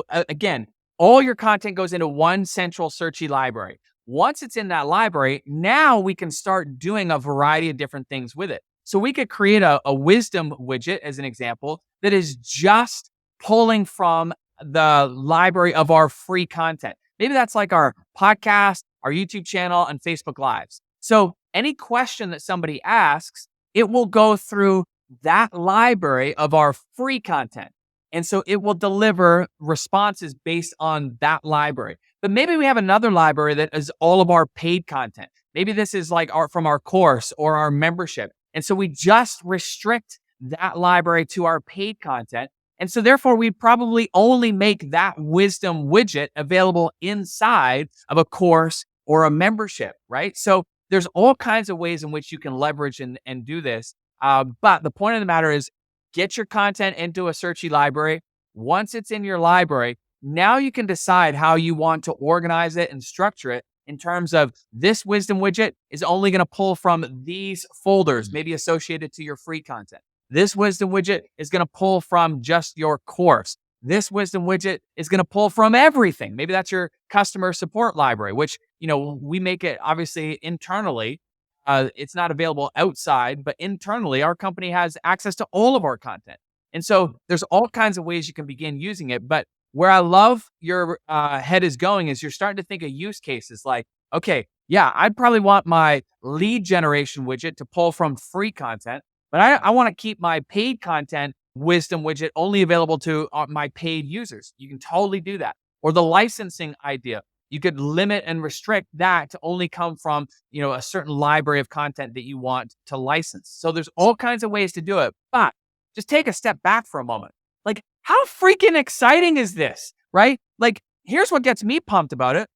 again, all your content goes into one central Searchie library. Once it's in that library, now we can start doing a variety of different things with it. So we could create a wisdom widget, as an example, that is just pulling from the library of our free content. Maybe that's like our podcast, our YouTube channel, and Facebook Lives. So any question that somebody asks, it will go through that library of our free content. And so it will deliver responses based on that library. But maybe we have another library that is all of our paid content. Maybe this is like from our course or our membership. And so we just restrict that library to our paid content. And so therefore we probably only make that wisdom widget available inside of a course or a membership, right? So there's all kinds of ways in which you can leverage and do this. But the point of the matter is, get your content into a Searchie library. Once it's in your library, now you can decide how you want to organize it and structure it in terms of this wisdom widget is only going to pull from these folders, maybe associated to your free content. This wisdom widget is going to pull from just your course. This wisdom widget is going to pull from everything. Maybe that's your customer support library, which, we make it obviously internally. It's not available outside, but internally, our company has access to all of our content. And so there's all kinds of ways you can begin using it. But where I love your head is going is you're starting to think of use cases like, okay, yeah, I'd probably want my lead generation widget to pull from free content, but I want to keep my paid content wisdom widget only available to my paid users. You can totally do that. Or the licensing idea. You could limit and restrict that to only come from, a certain library of content that you want to license. So there's all kinds of ways to do it, but just take a step back for a moment. Like, how freaking exciting is this, right? Like, here's what gets me pumped about it.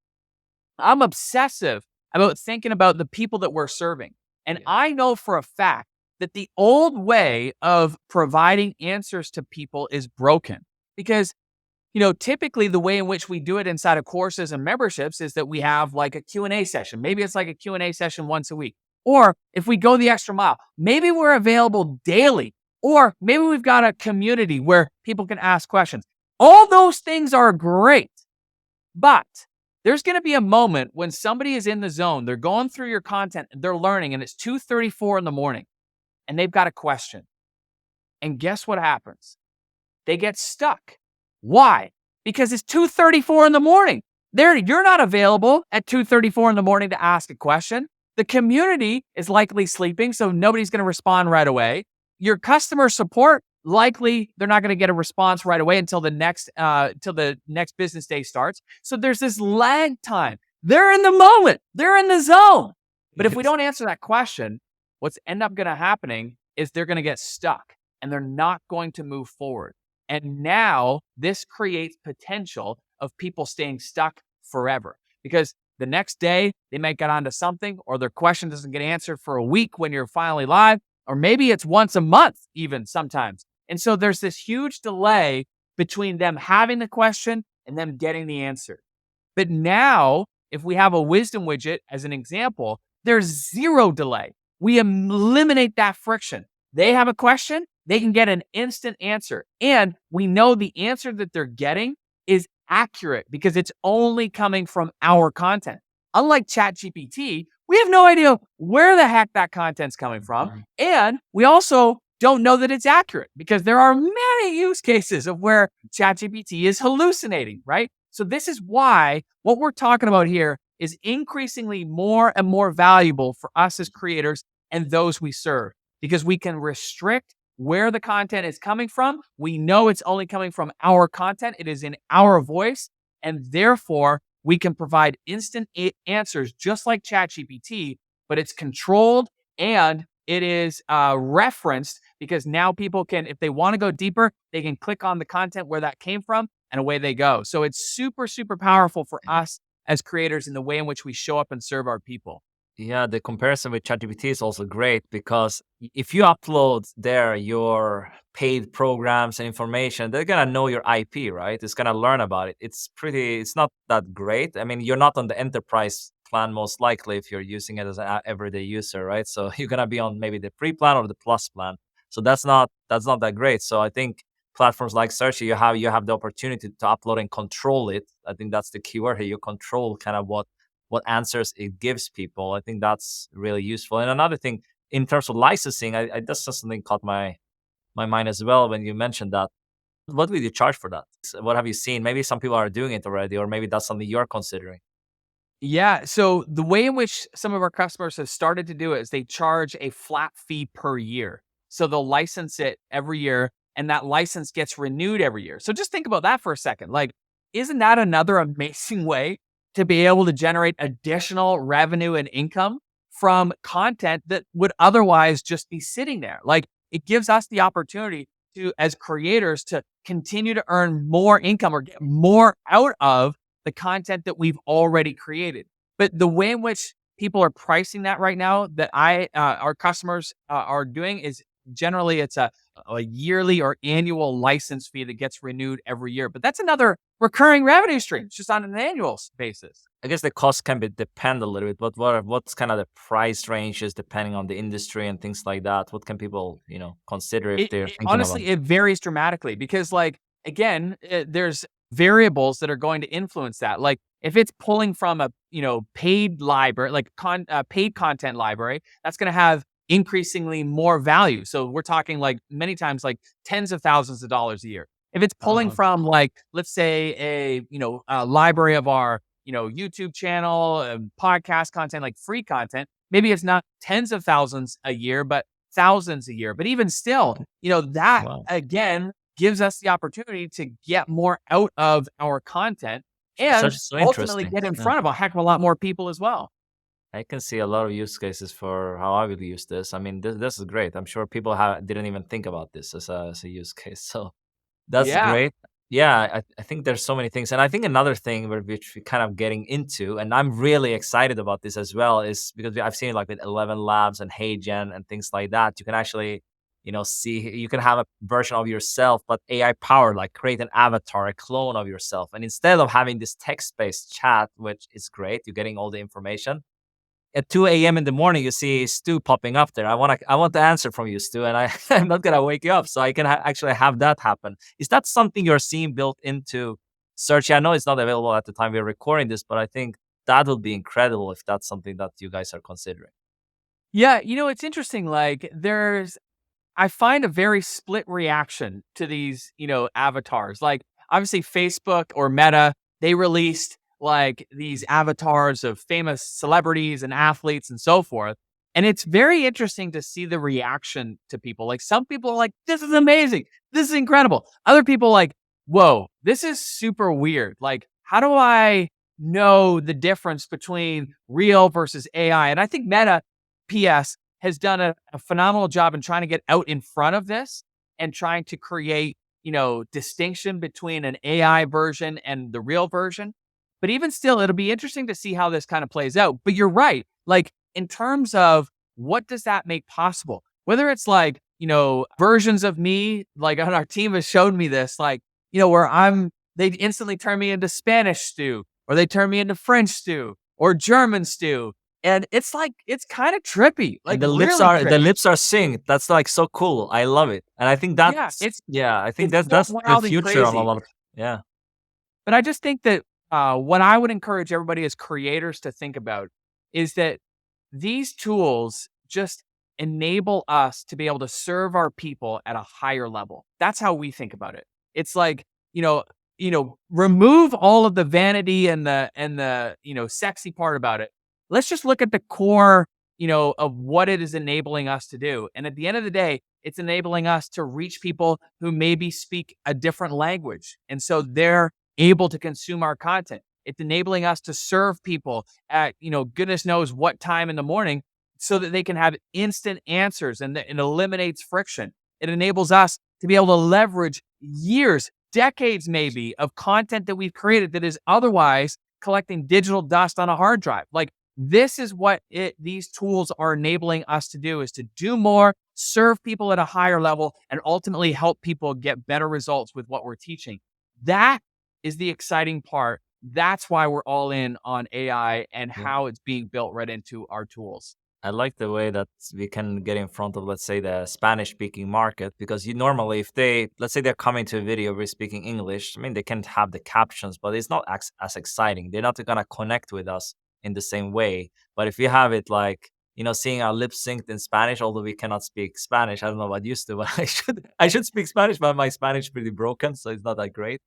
I'm obsessive about thinking about the people that we're serving. And I know for a fact that the old way of providing answers to people is broken because, typically the way in which we do it inside of courses and memberships is that we have like a Q&A session. Maybe it's like a Q&A session once a week. Or if we go the extra mile, maybe we're available daily. Or maybe we've got a community where people can ask questions. All those things are great, but there's going to be a moment when somebody is in the zone. They're going through your content, they're learning, and it's 2:34 in the morning, and they've got a question. And guess what happens? They get stuck. Why? Because it's 2:34 in the morning. You're not available at 2:34 in the morning to ask a question. The community is likely sleeping, so nobody's going to respond right away. Your customer support, likely they're not going to get a response right away until the next business day starts. So there's this lag time. They're in the moment. They're in the zone. But if we don't answer that question, what's end up going to happening is they're going to get stuck and they're not going to move forward. And now this creates potential of people staying stuck forever because the next day they might get onto something or their question doesn't get answered for a week when you're finally live. Or maybe it's once a month even sometimes. And so there's this huge delay between them having the question and them getting the answer. But now, if we have a wisdom widget as an example, there's zero delay. We eliminate that friction. They have a question, they can get an instant answer. And we know the answer that they're getting is accurate because it's only coming from our content. Unlike ChatGPT, we have no idea where the heck that content's coming from. And we also don't know that it's accurate because there are many use cases of where ChatGPT is hallucinating, right? So this is why what we're talking about here is increasingly more and more valuable for us as creators and those we serve because we can restrict where the content is coming from. We know it's only coming from our content. It is in our voice. And therefore, we can provide instant answers just like ChatGPT, but it's controlled and it is referenced because now people can, if they want to go deeper, they can click on the content where that came from and away they go. So it's super, super powerful for us as creators in the way in which we show up and serve our people. Yeah, the comparison with ChatGPT is also great because if you upload there your paid programs and information, they're gonna know your IP, right? It's gonna learn about it. It's not that great. I mean, you're not on the enterprise plan most likely if you're using it as an everyday user, right? So you're gonna be on maybe the free plan or the plus plan. So that's not that great. So I think platforms like Searchie, you have the opportunity to upload and control it. I think that's the keyword here. You control kind of what answers it gives people. I think that's really useful. And another thing, in terms of licensing, I that's just something caught my mind as well when you mentioned that. What will you charge for that? What have you seen? Maybe some people are doing it already, or maybe that's something you're considering. Yeah. So the way in which some of our customers have started to do it is they charge a flat fee per year. So they'll license it every year and that license gets renewed every year. So just think about that for a second. Like, isn't that another amazing way to be able to generate additional revenue and income from content that would otherwise just be sitting there. Like, it gives us the opportunity to, as creators, to continue to earn more income or get more out of the content that we've already created. But the way in which people are pricing that right now, that our customers are doing, is generally it's a yearly or annual license fee that gets renewed every year. But that's another recurring revenue stream, just on an annual basis. I guess the cost can depend a little bit, but what's kind of the price ranges depending on the industry and things like that? What can people, consider if they're thinking about Honestly, it varies dramatically because, like, again, there's variables that are going to influence that. Like, if it's pulling from a paid library, like paid content library, that's going to have increasingly more value. So we're talking like many times like tens of thousands of dollars a year. If it's pulling from, like, let's say a library of our YouTube channel, podcast content, like free content, maybe it's not tens of thousands a year, but thousands a year. But even still, that Wow. again gives us the opportunity to get more out of our content and So ultimately interesting. get in Yeah. front of a heck of a lot more people as well. I can see a lot of use cases for how I would use this. I mean, this is great. I'm sure people didn't even think about this as a use case. So that's Yeah. great. Yeah, I think there's so many things. And I think another thing which we're kind of getting into, and I'm really excited about this as well, is because I've seen it like with 11 Labs and HeyGen and things like that. You can actually, you can have a version of yourself, but AI powered, like create an avatar, a clone of yourself. And instead of having this text-based chat, which is great, you're getting all the information. At 2 a.m. in the morning, you see Stu popping up there. I want the answer from you, Stu, and I'm not gonna wake you up, so I can actually have that happen. Is that something you're seeing built into Searchie? I know it's not available at the time we're recording this, but I think that would be incredible if that's something that you guys are considering. Yeah, it's interesting. Like, I find a very split reaction to these, avatars. Like, obviously Facebook or Meta, they released like these avatars of famous celebrities and athletes and so forth. And it's very interesting to see the reaction to people. Like, some people are like, this is amazing. This is incredible. Other people are like, whoa, this is super weird. Like, how do I know the difference between real versus AI? And I think Meta, PS, has done a phenomenal job in trying to get out in front of this and trying to create, distinction between an AI version and the real version. But even still, it'll be interesting to see how this kind of plays out. But you're right. Like, in terms of what does that make possible? Whether it's like, versions of me, like on our team has showed me this, like, where they instantly turn me into Spanish Stu, or they turn me into French Stu, or German Stu. And it's like, it's kind of trippy. Like, And the lips really are trippy. synced. That's like so cool. I love it, and I think Yeah, I think it's that's so the wild and future of a crazy. lot of yeah. But I just think that what I would encourage everybody as creators to think about is that these tools just enable us to be able to serve our people at a higher level. That's how we think about it. It's like, remove all of the vanity and the sexy part about it. Let's just look at the core, of what it is enabling us to do. And at the end of the day, it's enabling us to reach people who maybe speak a different language. And so they're able to consume our content. It's enabling us to serve people at, goodness knows what time in the morning so that they can have instant answers, and it eliminates friction. It enables us to be able to leverage years, decades maybe, of content that we've created that is otherwise collecting digital dust on a hard drive. Like, this is what these tools are enabling us to do, is to do more, serve people at a higher level, and ultimately help people get better results with what we're teaching. That is the exciting part. That's why we're all in on AI and Yeah. how it's being built right into our tools. I like the way that we can get in front of, let's say, the Spanish-speaking market, because you normally, if let's say they're coming to a video, we're speaking English. I mean, they can have the captions, but it's not as exciting. They're not gonna connect with us in the same way. But if you have it like, seeing our lip synced in Spanish, although we cannot speak Spanish, I don't know about you, Stu, but I should speak Spanish, but my Spanish is pretty broken, so it's not that great.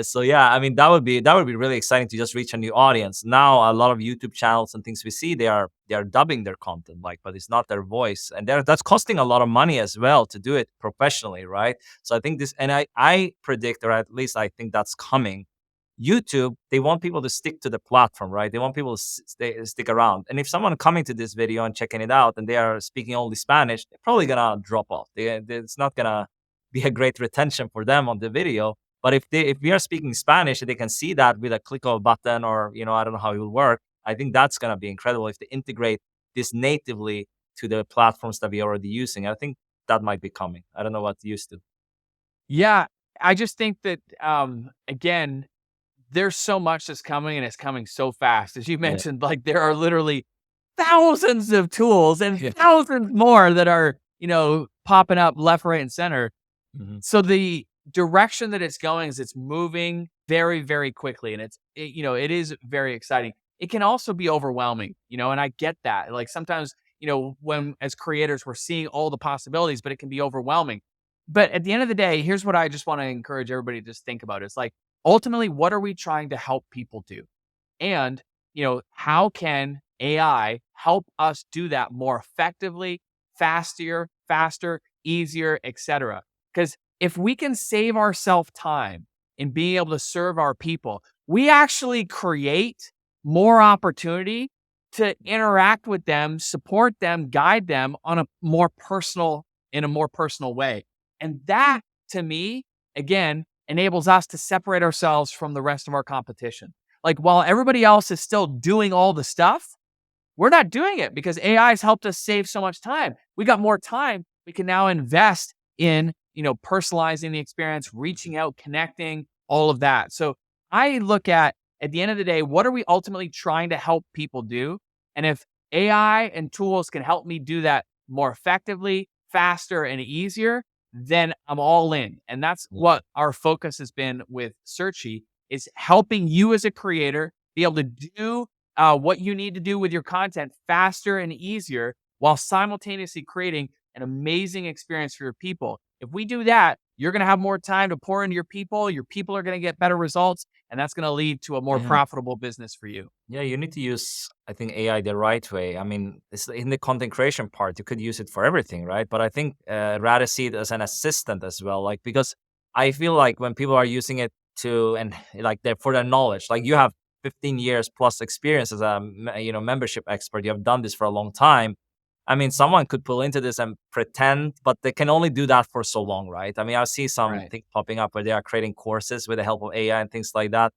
So yeah, I mean that would be really exciting to just reach a new audience. Now a lot of YouTube channels and things we see, they are dubbing their content, like, but it's not their voice, and that's costing a lot of money as well to do it professionally, right? So I think this, and I predict, or at least I think that's coming. YouTube, they want people to stick to the platform, right? They want people to stick around. And if someone coming to this video and checking it out and they are speaking only Spanish, they're probably gonna drop off. It's not gonna be a great retention for them on the video. But if we are speaking Spanish and they can see that with a click of a button, or I don't know how it will work, I think that's gonna be incredible if they integrate this natively to the platforms that we are already using. I think that might be coming. I don't know what used to. Yeah, I just think that again, there's so much that's coming, and it's coming so fast. As you Yeah. mentioned, like there are literally thousands of tools and Yeah. thousands more that are, popping up left, right, and center. Mhm. So the direction that it's going is it's moving very, very quickly, and it is very exciting. It can also be overwhelming, and I get that. Like sometimes, when as creators we're seeing all the possibilities, but it can be overwhelming. But at the end of the day, here's what I just want to encourage everybody to just think about. It's like ultimately, what are we trying to help people do? And, how can AI help us do that more effectively, faster, easier, etc.? Because if we can save ourselves time in being able to serve our people, we actually create more opportunity to interact with them, support them, guide them in a more personal way. And that, to me, again, enables us to separate ourselves from the rest of our competition. Like while everybody else is still doing all the stuff, we're not doing it because AI has helped us save so much time. We got more time. We can now invest in, personalizing the experience, reaching out, connecting, all of that. So I look at the end of the day, what are we ultimately trying to help people do? And if AI and tools can help me do that more effectively, faster, and easier, then I'm all in. And that's what our focus has been with Searchie, is helping you as a creator be able to do what you need to do with your content faster and easier while simultaneously creating an amazing experience for your people. If we do that, you're going to have more time to pour into your people. Your people are going to get better results, and that's going to lead to a more profitable business for you. Yeah, you need to use, I think, AI the right way. I mean, it's in the content creation part, you could use it for everything, right? But I think rather see it as an assistant as well, like because I feel like when people are using it and like for their knowledge, like you have 15 years plus experience as a membership expert, you have done this for a long time. I mean, someone could pull into this and pretend, but they can only do that for so long, right? I mean, I see some things popping up where they are creating courses with the help of AI and things like that.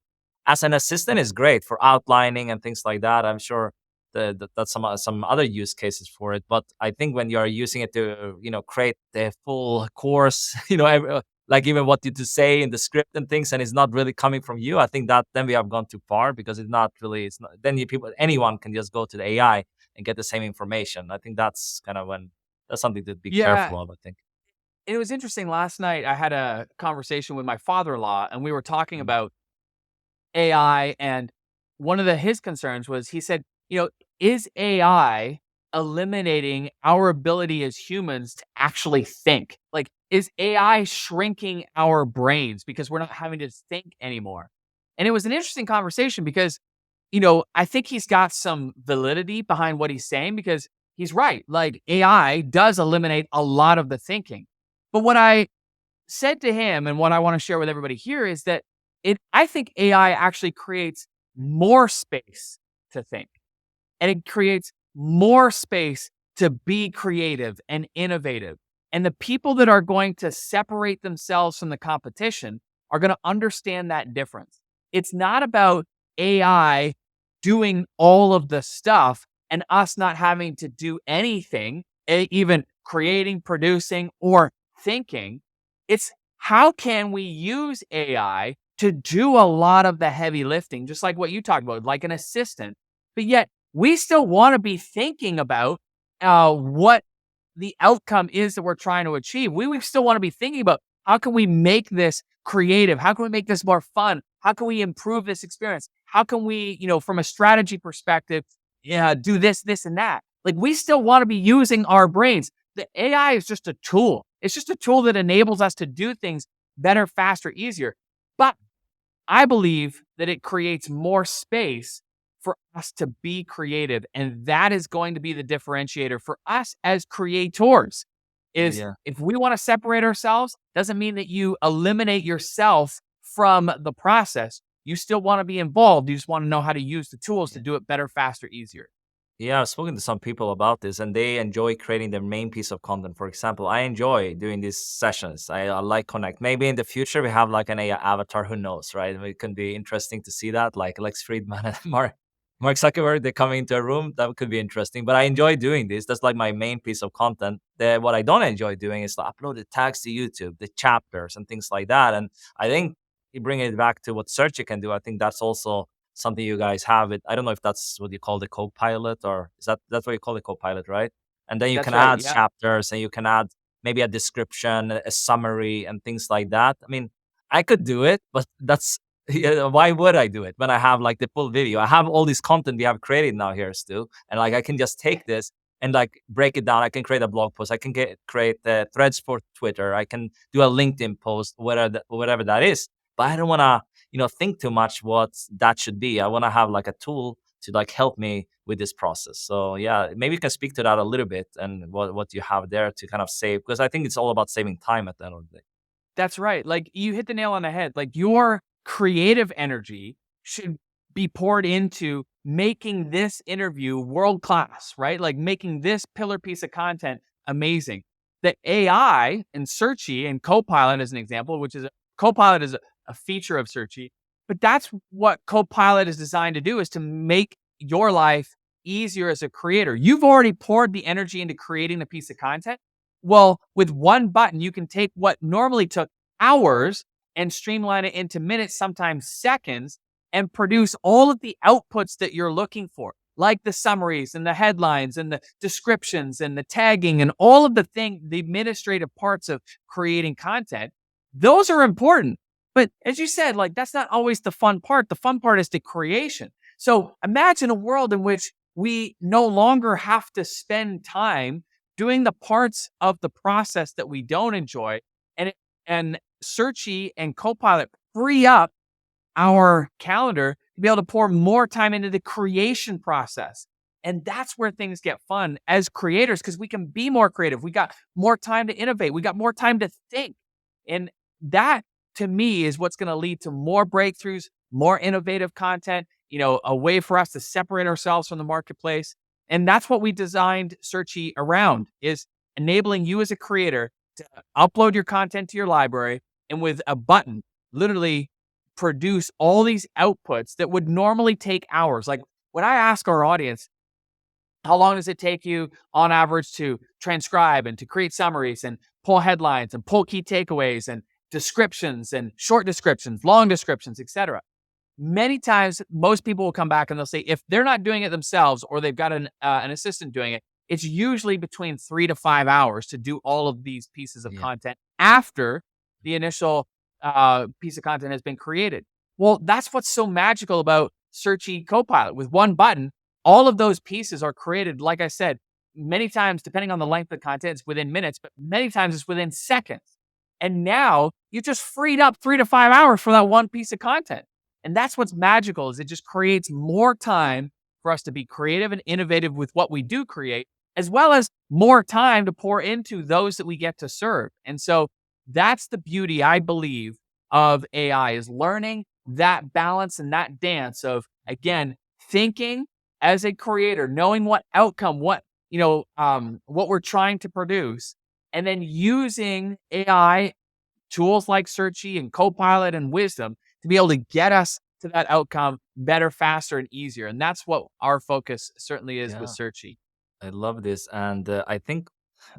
As an assistant is great for outlining and things like that. I'm sure that's some other use cases for it. But I think when you are using it to create the full course, like even what you to say in the script and things, and it's not really coming from you, I think that then we have gone too far because it's not. Then anyone can just go to the AI and get the same information. I think that's kind of that's something to be careful of, I think. It was interesting. Last night, I had a conversation with my father-in-law, and we were talking about AI. And one of his concerns was, he said, is AI eliminating our ability as humans to actually think? Like, is AI shrinking our brains because we're not having to think anymore? And it was an interesting conversation because, I think he's got some validity behind what he's saying, because he's right. Like AI does eliminate a lot of the thinking. But what I said to him, and what I want to share with everybody here, is that I think AI actually creates more space to think, and it creates more space to be creative and innovative. And the people that are going to separate themselves from the competition are going to understand that difference. It's not about AI doing all of the stuff and us not having to do anything, even creating, producing, or thinking. It's how can we use AI to do a lot of the heavy lifting, just like what you talked about, like an assistant, but yet we still want to be thinking about what the outcome is that we're trying to achieve. We still want to be thinking about how can we make this creative? How can we make this more fun? How can we improve this experience? How can we, from a strategy perspective, do this, and that? Like we still want to be using our brains. The AI is just a tool. It's just a tool that enables us to do things better, faster, easier. But I believe that it creates more space for us to be creative. And that is going to be the differentiator for us as creators. Is if we want to separate ourselves, doesn't mean that you eliminate yourself from the process. you still want to be involved. You just want to know how to use the tools to do it better, faster, easier. Yeah, I've spoken to some people about this and they enjoy creating their main piece of content. For example, I enjoy doing these sessions. I like Connect. Maybe in the future we have like an AI avatar, who knows, right? It can be interesting to see that, like Lex Friedman and Mark Zuckerberg, they're coming into a room. That could be interesting. But I enjoy doing this. That's like my main piece of content. What I don't enjoy doing is to upload the tags to YouTube, the chapters and things like that. And I think you bring it back to what Searchie can do. I think that's also something you guys have. It, I don't know if that's what you call the co-pilot, or is that's what you call the co-pilot, right? And then you That's can right. add Yeah. chapters and you can add maybe a description, a summary and things like that. I mean, I could do it, but that's yeah, why would I do it when I have like the full video? I have all this content we have created now here, Stu, and like I can just take this and like break it down. I can create a blog post. I can create the threads for Twitter. I can do a LinkedIn post, whatever that is. But I don't want to think too much what that should be. I want to have like a tool to like help me with this process. So yeah, maybe you can speak to that a little bit and what you have there to kind of save, because I think it's all about saving time at the end of the day. That's right. Like you hit the nail on the head. Like your creative energy should be poured into making this interview world class, right? Like making this pillar piece of content amazing. The AI and Searchie and Copilot as an example, which is Copilot is a feature of Searchie, but that's what Copilot is designed to do, is to make your life easier as a creator. You've already poured the energy into creating a piece of content. Well, with one button, you can take what normally took hours and streamline it into minutes, sometimes seconds, and produce all of the outputs that you're looking for, like the summaries and the headlines and the descriptions and the tagging and all of the administrative parts of creating content. Those are important. But as you said, like that's not always the fun part. The fun part is the creation. So imagine a world in which we no longer have to spend time doing the parts of the process that we don't enjoy, and Searchie and Copilot free up our calendar to be able to pour more time into the creation process. And that's where things get fun as creators, because we can be more creative. We got more time to innovate. We got more time to think. And that, to me, is what's going to lead to more breakthroughs, more innovative content, a way for us to separate ourselves from the marketplace. And that's what we designed Searchie around, is enabling you as a creator to upload your content to your library and with a button, literally produce all these outputs that would normally take hours. Like when I ask our audience, how long does it take you on average to transcribe and to create summaries and pull headlines and pull key takeaways and descriptions and short descriptions, long descriptions, etc.? Many times, most people will come back and they'll say, if they're not doing it themselves or they've got an assistant doing it, it's usually between 3 to 5 hours to do all of these pieces of content after the initial piece of content has been created. Well, that's what's so magical about Searchie Copilot. With one button, all of those pieces are created, like I said, many times, depending on the length of the content, it's within minutes, but many times it's within seconds. And now you just freed up 3 to 5 hours for that one piece of content. And that's what's magical, is it just creates more time for us to be creative and innovative with what we do create, as well as more time to pour into those that we get to serve. And so that's the beauty, I believe, of AI, is learning that balance and that dance of, again, thinking as a creator, knowing what outcome, what we're trying to produce, and then using AI tools like Searchie and Copilot and Wisdom to be able to get us to that outcome better, faster, and easier. And that's what our focus certainly is with Searchie. I love this. And I think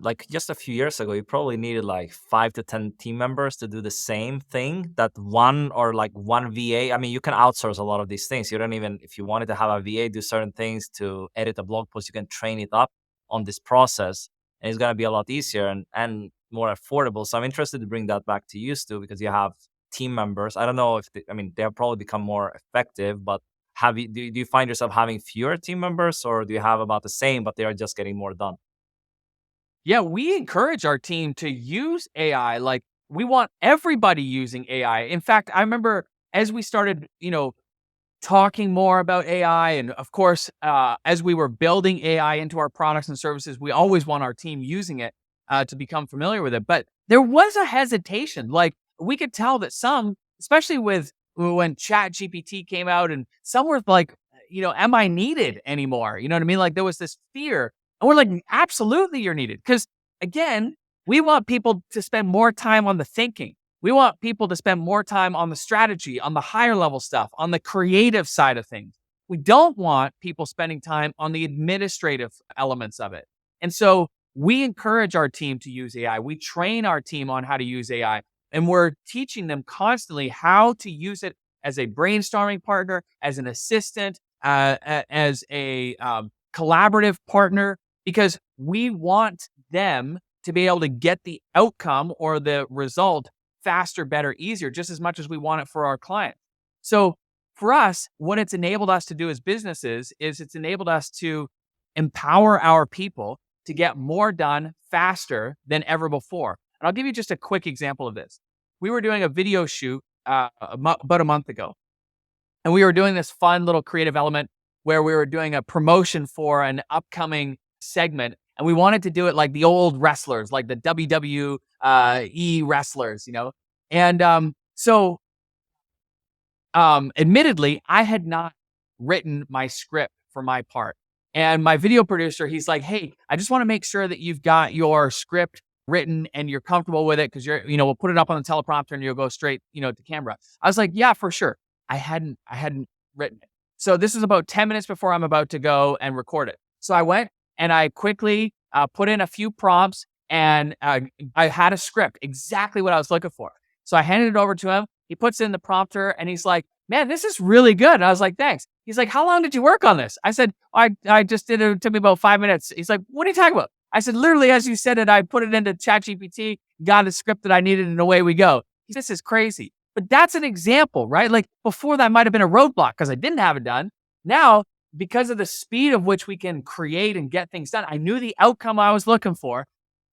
like just a few years ago, you probably needed like 5 to 10 team members to do the same thing that one VA. I mean, you can outsource a lot of these things. You don't even, if you wanted to have a VA do certain things to edit a blog post, you can train it up on this process, and it's going to be a lot easier and more affordable. So I'm interested to bring that back to you, Stu, because you have team members. I don't know if they have probably become more effective, but do you find yourself having fewer team members, or do you have about the same, but they are just getting more done? Yeah, we encourage our team to use AI. Like, we want everybody using AI. In fact, I remember as we started, talking more about AI, and of course, as we were building AI into our products and services, we always want our team using it to become familiar with it. But there was a hesitation. Like, we could tell that some, especially with when Chat GPT came out and some were like, am I needed anymore? You know what I mean? Like there was this fear. And we're like, absolutely you're needed. Because again, we want people to spend more time on the thinking. We want people to spend more time on the strategy, on the higher level stuff, on the creative side of things. We don't want people spending time on the administrative elements of it. And so we encourage our team to use AI. We train our team on how to use AI, and we're teaching them constantly how to use it as a brainstorming partner, as an assistant, as a collaborative partner, because we want them to be able to get the outcome or the result faster, better, easier, just as much as we want it for our clients. So for us, what it's enabled us to do as businesses is it's enabled us to empower our people to get more done faster than ever before. And I'll give you just a quick example of this. We were doing a video shoot about a month ago, and we were doing this fun little creative element where we were doing a promotion for an upcoming segment, and we wanted to do it like the old wrestlers, like the WWE wrestlers, And so admittedly, I had not written my script for my part. And my video producer, he's like, hey, I just want to make sure that you've got your script written and you're comfortable with it because we'll put it up on the teleprompter and you'll go straight, to camera. I was like, yeah, for sure. I hadn't written it. So this is about 10 minutes before I'm about to go and record it. So I went and I quickly put in a few prompts and I had a script, exactly what I was looking for. So I handed it over to him. He puts it in the prompter and he's like, man, this is really good. And I was like, thanks. He's like, how long did you work on this? I said, I just did it. It took me about 5 minutes. He's like, what are you talking about? I said, literally, as you said it, I put it into ChatGPT, got a script that I needed, and away we go. This is crazy. But that's an example, right? Like before that might have been a roadblock because I didn't have it done. Now, because of the speed of which we can create and get things done, I knew the outcome I was looking for,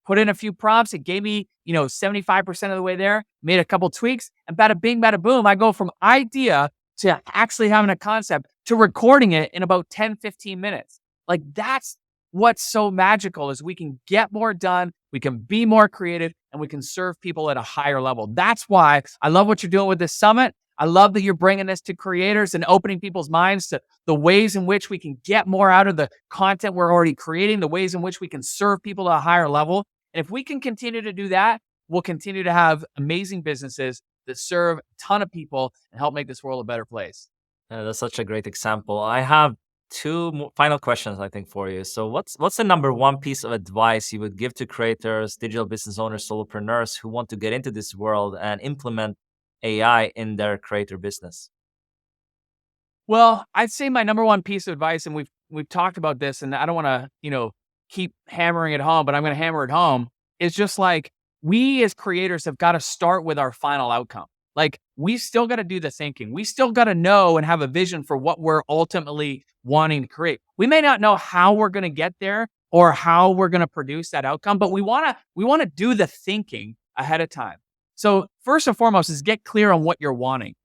put in a few prompts. It gave me, 75% of the way there, made a couple tweaks, and bada bing, bada boom, I go from idea to actually having a concept to recording it in about 10, 15 minutes. Like that's what's so magical is we can get more done, we can be more creative, and we can serve people at a higher level. That's why I love what you're doing with this summit. I love that you're bringing this to creators and opening people's minds to the ways in which we can get more out of the content we're already creating, the ways in which we can serve people at a higher level. And if we can continue to do that, we'll continue to have amazing businesses that serve a ton of people and help make this world a better place. That's such a great example. I have two final questions, I think, for you. So what's the number one piece of advice you would give to creators, digital business owners, solopreneurs who want to get into this world and implement AI in their creator business? Well, I'd say my number one piece of advice, and we've talked about this, and I don't want to, keep hammering it home, but I'm going to hammer it home, is just like we as creators have got to start with our final outcome. Like we still got to do the thinking. We still got to know and have a vision for what we're ultimately wanting to create. We may not know how we're going to get there or how we're going to produce that outcome, but we want to do the thinking ahead of time. So first and foremost is get clear on what you're wanting.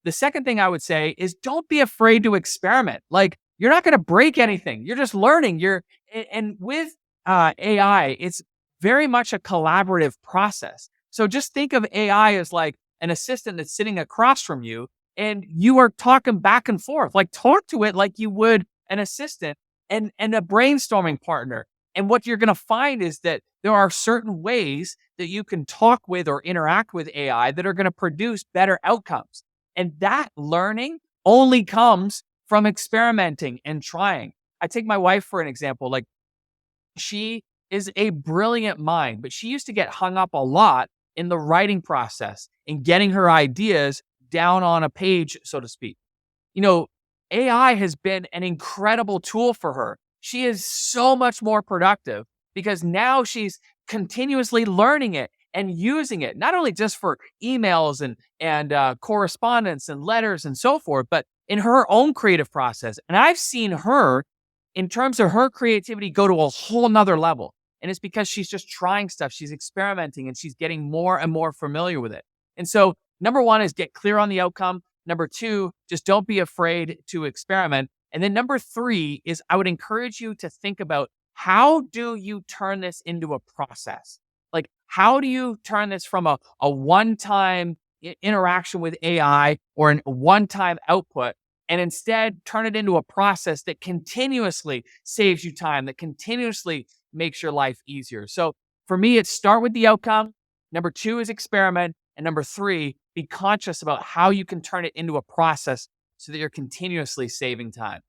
The second thing I would say is don't be afraid to experiment. Like you're not going to break anything. You're just learning. And with AI, it's very much a collaborative process. So just think of AI as like an assistant that's sitting across from you and you are talking back and forth. Like talk to it like you would an assistant and a brainstorming partner. And what you're going to find is that there are certain ways that you can talk with or interact with AI that are going to produce better outcomes. And that learning only comes from experimenting and trying. I take my wife for an example. Like she is a brilliant mind, but she used to get hung up a lot in the writing process and getting her ideas down on a page, so to speak. AI has been an incredible tool for her. She is so much more productive because now she's continuously learning it and using it, not only just for emails and correspondence and letters and so forth, but in her own creative process. And I've seen her, in terms of her creativity, go to a whole nother level. And it's because she's just trying stuff. She's experimenting and she's getting more and more familiar with it. And so number one is get clear on the outcome. Number two, just don't be afraid to experiment. And then number three is I would encourage you to think about how do you turn this into a process? Like, how do you turn this from a one-time interaction with AI or a one-time output, and instead turn it into a process that continuously saves you time, that continuously makes your life easier. So for me, it's start with the outcome. Number 2 is experiment. And number 3, be conscious about how you can turn it into a process so that you're continuously saving time.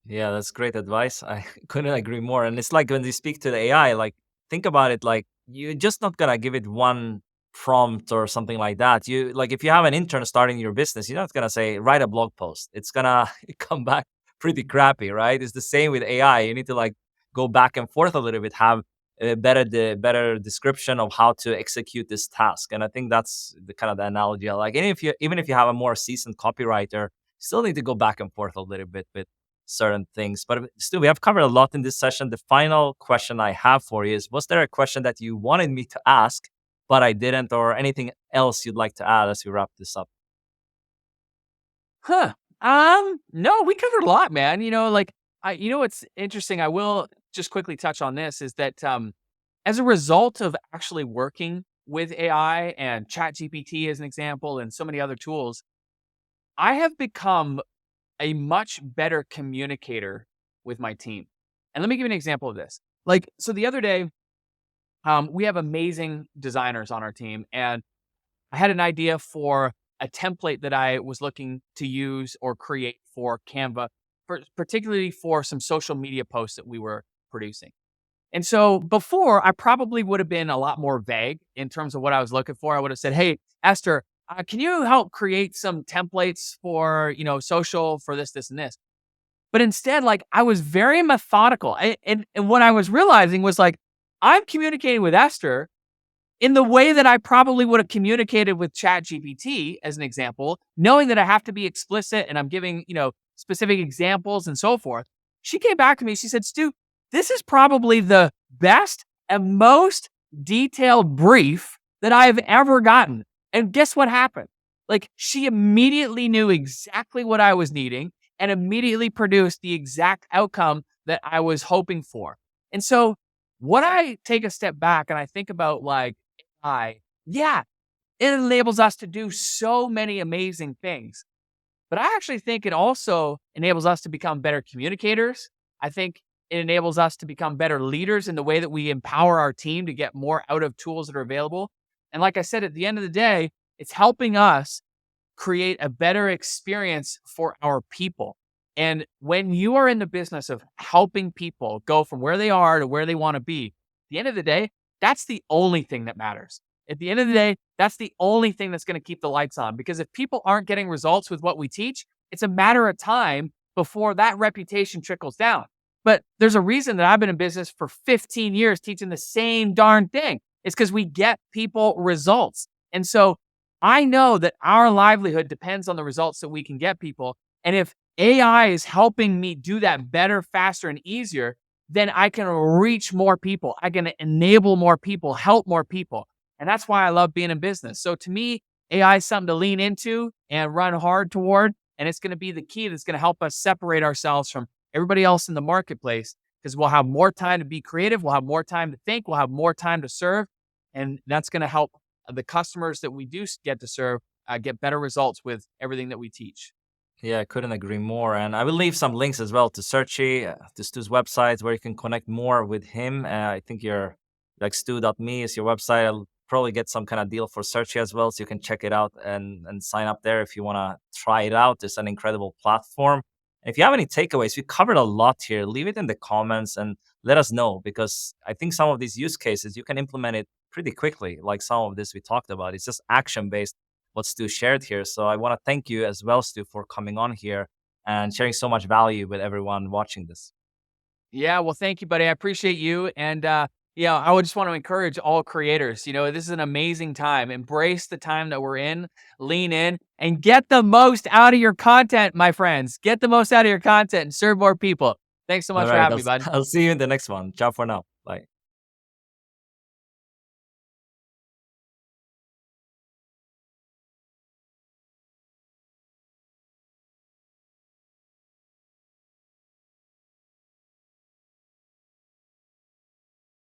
Yeah, that's great advice. I couldn't agree more. And it's like when you speak to the AI, like think about it like you're just not gonna give it one prompt or something like that. You like if you have an intern starting your business, you're not gonna say write a blog post. It's gonna come back pretty crappy, right? It's the same with AI. You need to like go back and forth a little bit, have a better description of how to execute this task. And I think that's the kind of the analogy I like. And even if you have a more seasoned copywriter, still need to go back and forth a little bit with certain things. But still, we have covered a lot in this session. The final question I have for you is, was there a question that you wanted me to ask, but I didn't, or anything else you'd like to add as we wrap this up? Huh. No, we covered a lot, man. What's interesting, I will just quickly touch on this, is that as a result of actually working with AI and ChatGPT as an example, and so many other tools, I have become a much better communicator with my team. And let me give you an example of this. So the other day, we have amazing designers on our team, and I had an idea for a template that I was looking to use or create for Canva, particularly for some social media posts that we were producing. And so before, I probably would have been a lot more vague in terms of what I was looking for. I would have said, "Hey, Esther, can you help create some templates for, social for this, this, and this?" But instead, I was very methodical. And what I was realizing was I'm communicating with Esther in the way that I probably would have communicated with ChatGPT, as an example, knowing that I have to be explicit and I'm giving, specific examples and so forth. She came back to me. She said, "Stu, this is probably the best and most detailed brief that I've ever gotten." And guess what happened? She immediately knew exactly what I was needing and immediately produced the exact outcome that I was hoping for. And so when I take a step back and I think about AI, yeah, it enables us to do so many amazing things. But I actually think it also enables us to become better communicators. I think it enables us to become better leaders in the way that we empower our team to get more out of tools that are available. And like I said, at the end of the day, it's helping us create a better experience for our people. And when you are in the business of helping people go from where they are to where they want to be, at the end of the day, that's the only thing that matters. At the end of the day, that's the only thing that's going to keep the lights on. Because if people aren't getting results with what we teach, it's a matter of time before that reputation trickles down. But there's a reason that I've been in business for 15 years teaching the same darn thing. It's because we get people results. And so I know that our livelihood depends on the results that we can get people. And if AI is helping me do that better, faster, and easier, then I can reach more people. I can enable more people, help more people. And that's why I love being in business. So to me, AI is something to lean into and run hard toward. And it's going to be the key that's going to help us separate ourselves from everybody else in the marketplace, because we'll have more time to be creative. We'll have more time to think. We'll have more time to serve. And that's going to help the customers that we do get to serve get better results with everything that we teach. Yeah, I couldn't agree more. And I will leave some links as well to Searchie, to Stu's websites where you can connect more with him. I think your stu.me is your website. I'll probably get some kind of deal for Searchie as well, so you can check it out and sign up there if you want to try it out. It's an incredible platform. And if you have any takeaways, we covered a lot here. Leave it in the comments and let us know, because I think some of these use cases, you can implement it pretty quickly. Like some of this we talked about, it's just action-based, what Stu shared here. So I want to thank you as well, Stu, for coming on here and sharing so much value with everyone watching this. Yeah, well, thank you, buddy. I appreciate you. And I would just want to encourage all creators. This is an amazing time. Embrace the time that we're in, lean in, and get the most out of your content, my friends. Get the most out of your content and serve more people. Thanks so much for having me, bud. I'll see you in the next one. Ciao for now. Bye.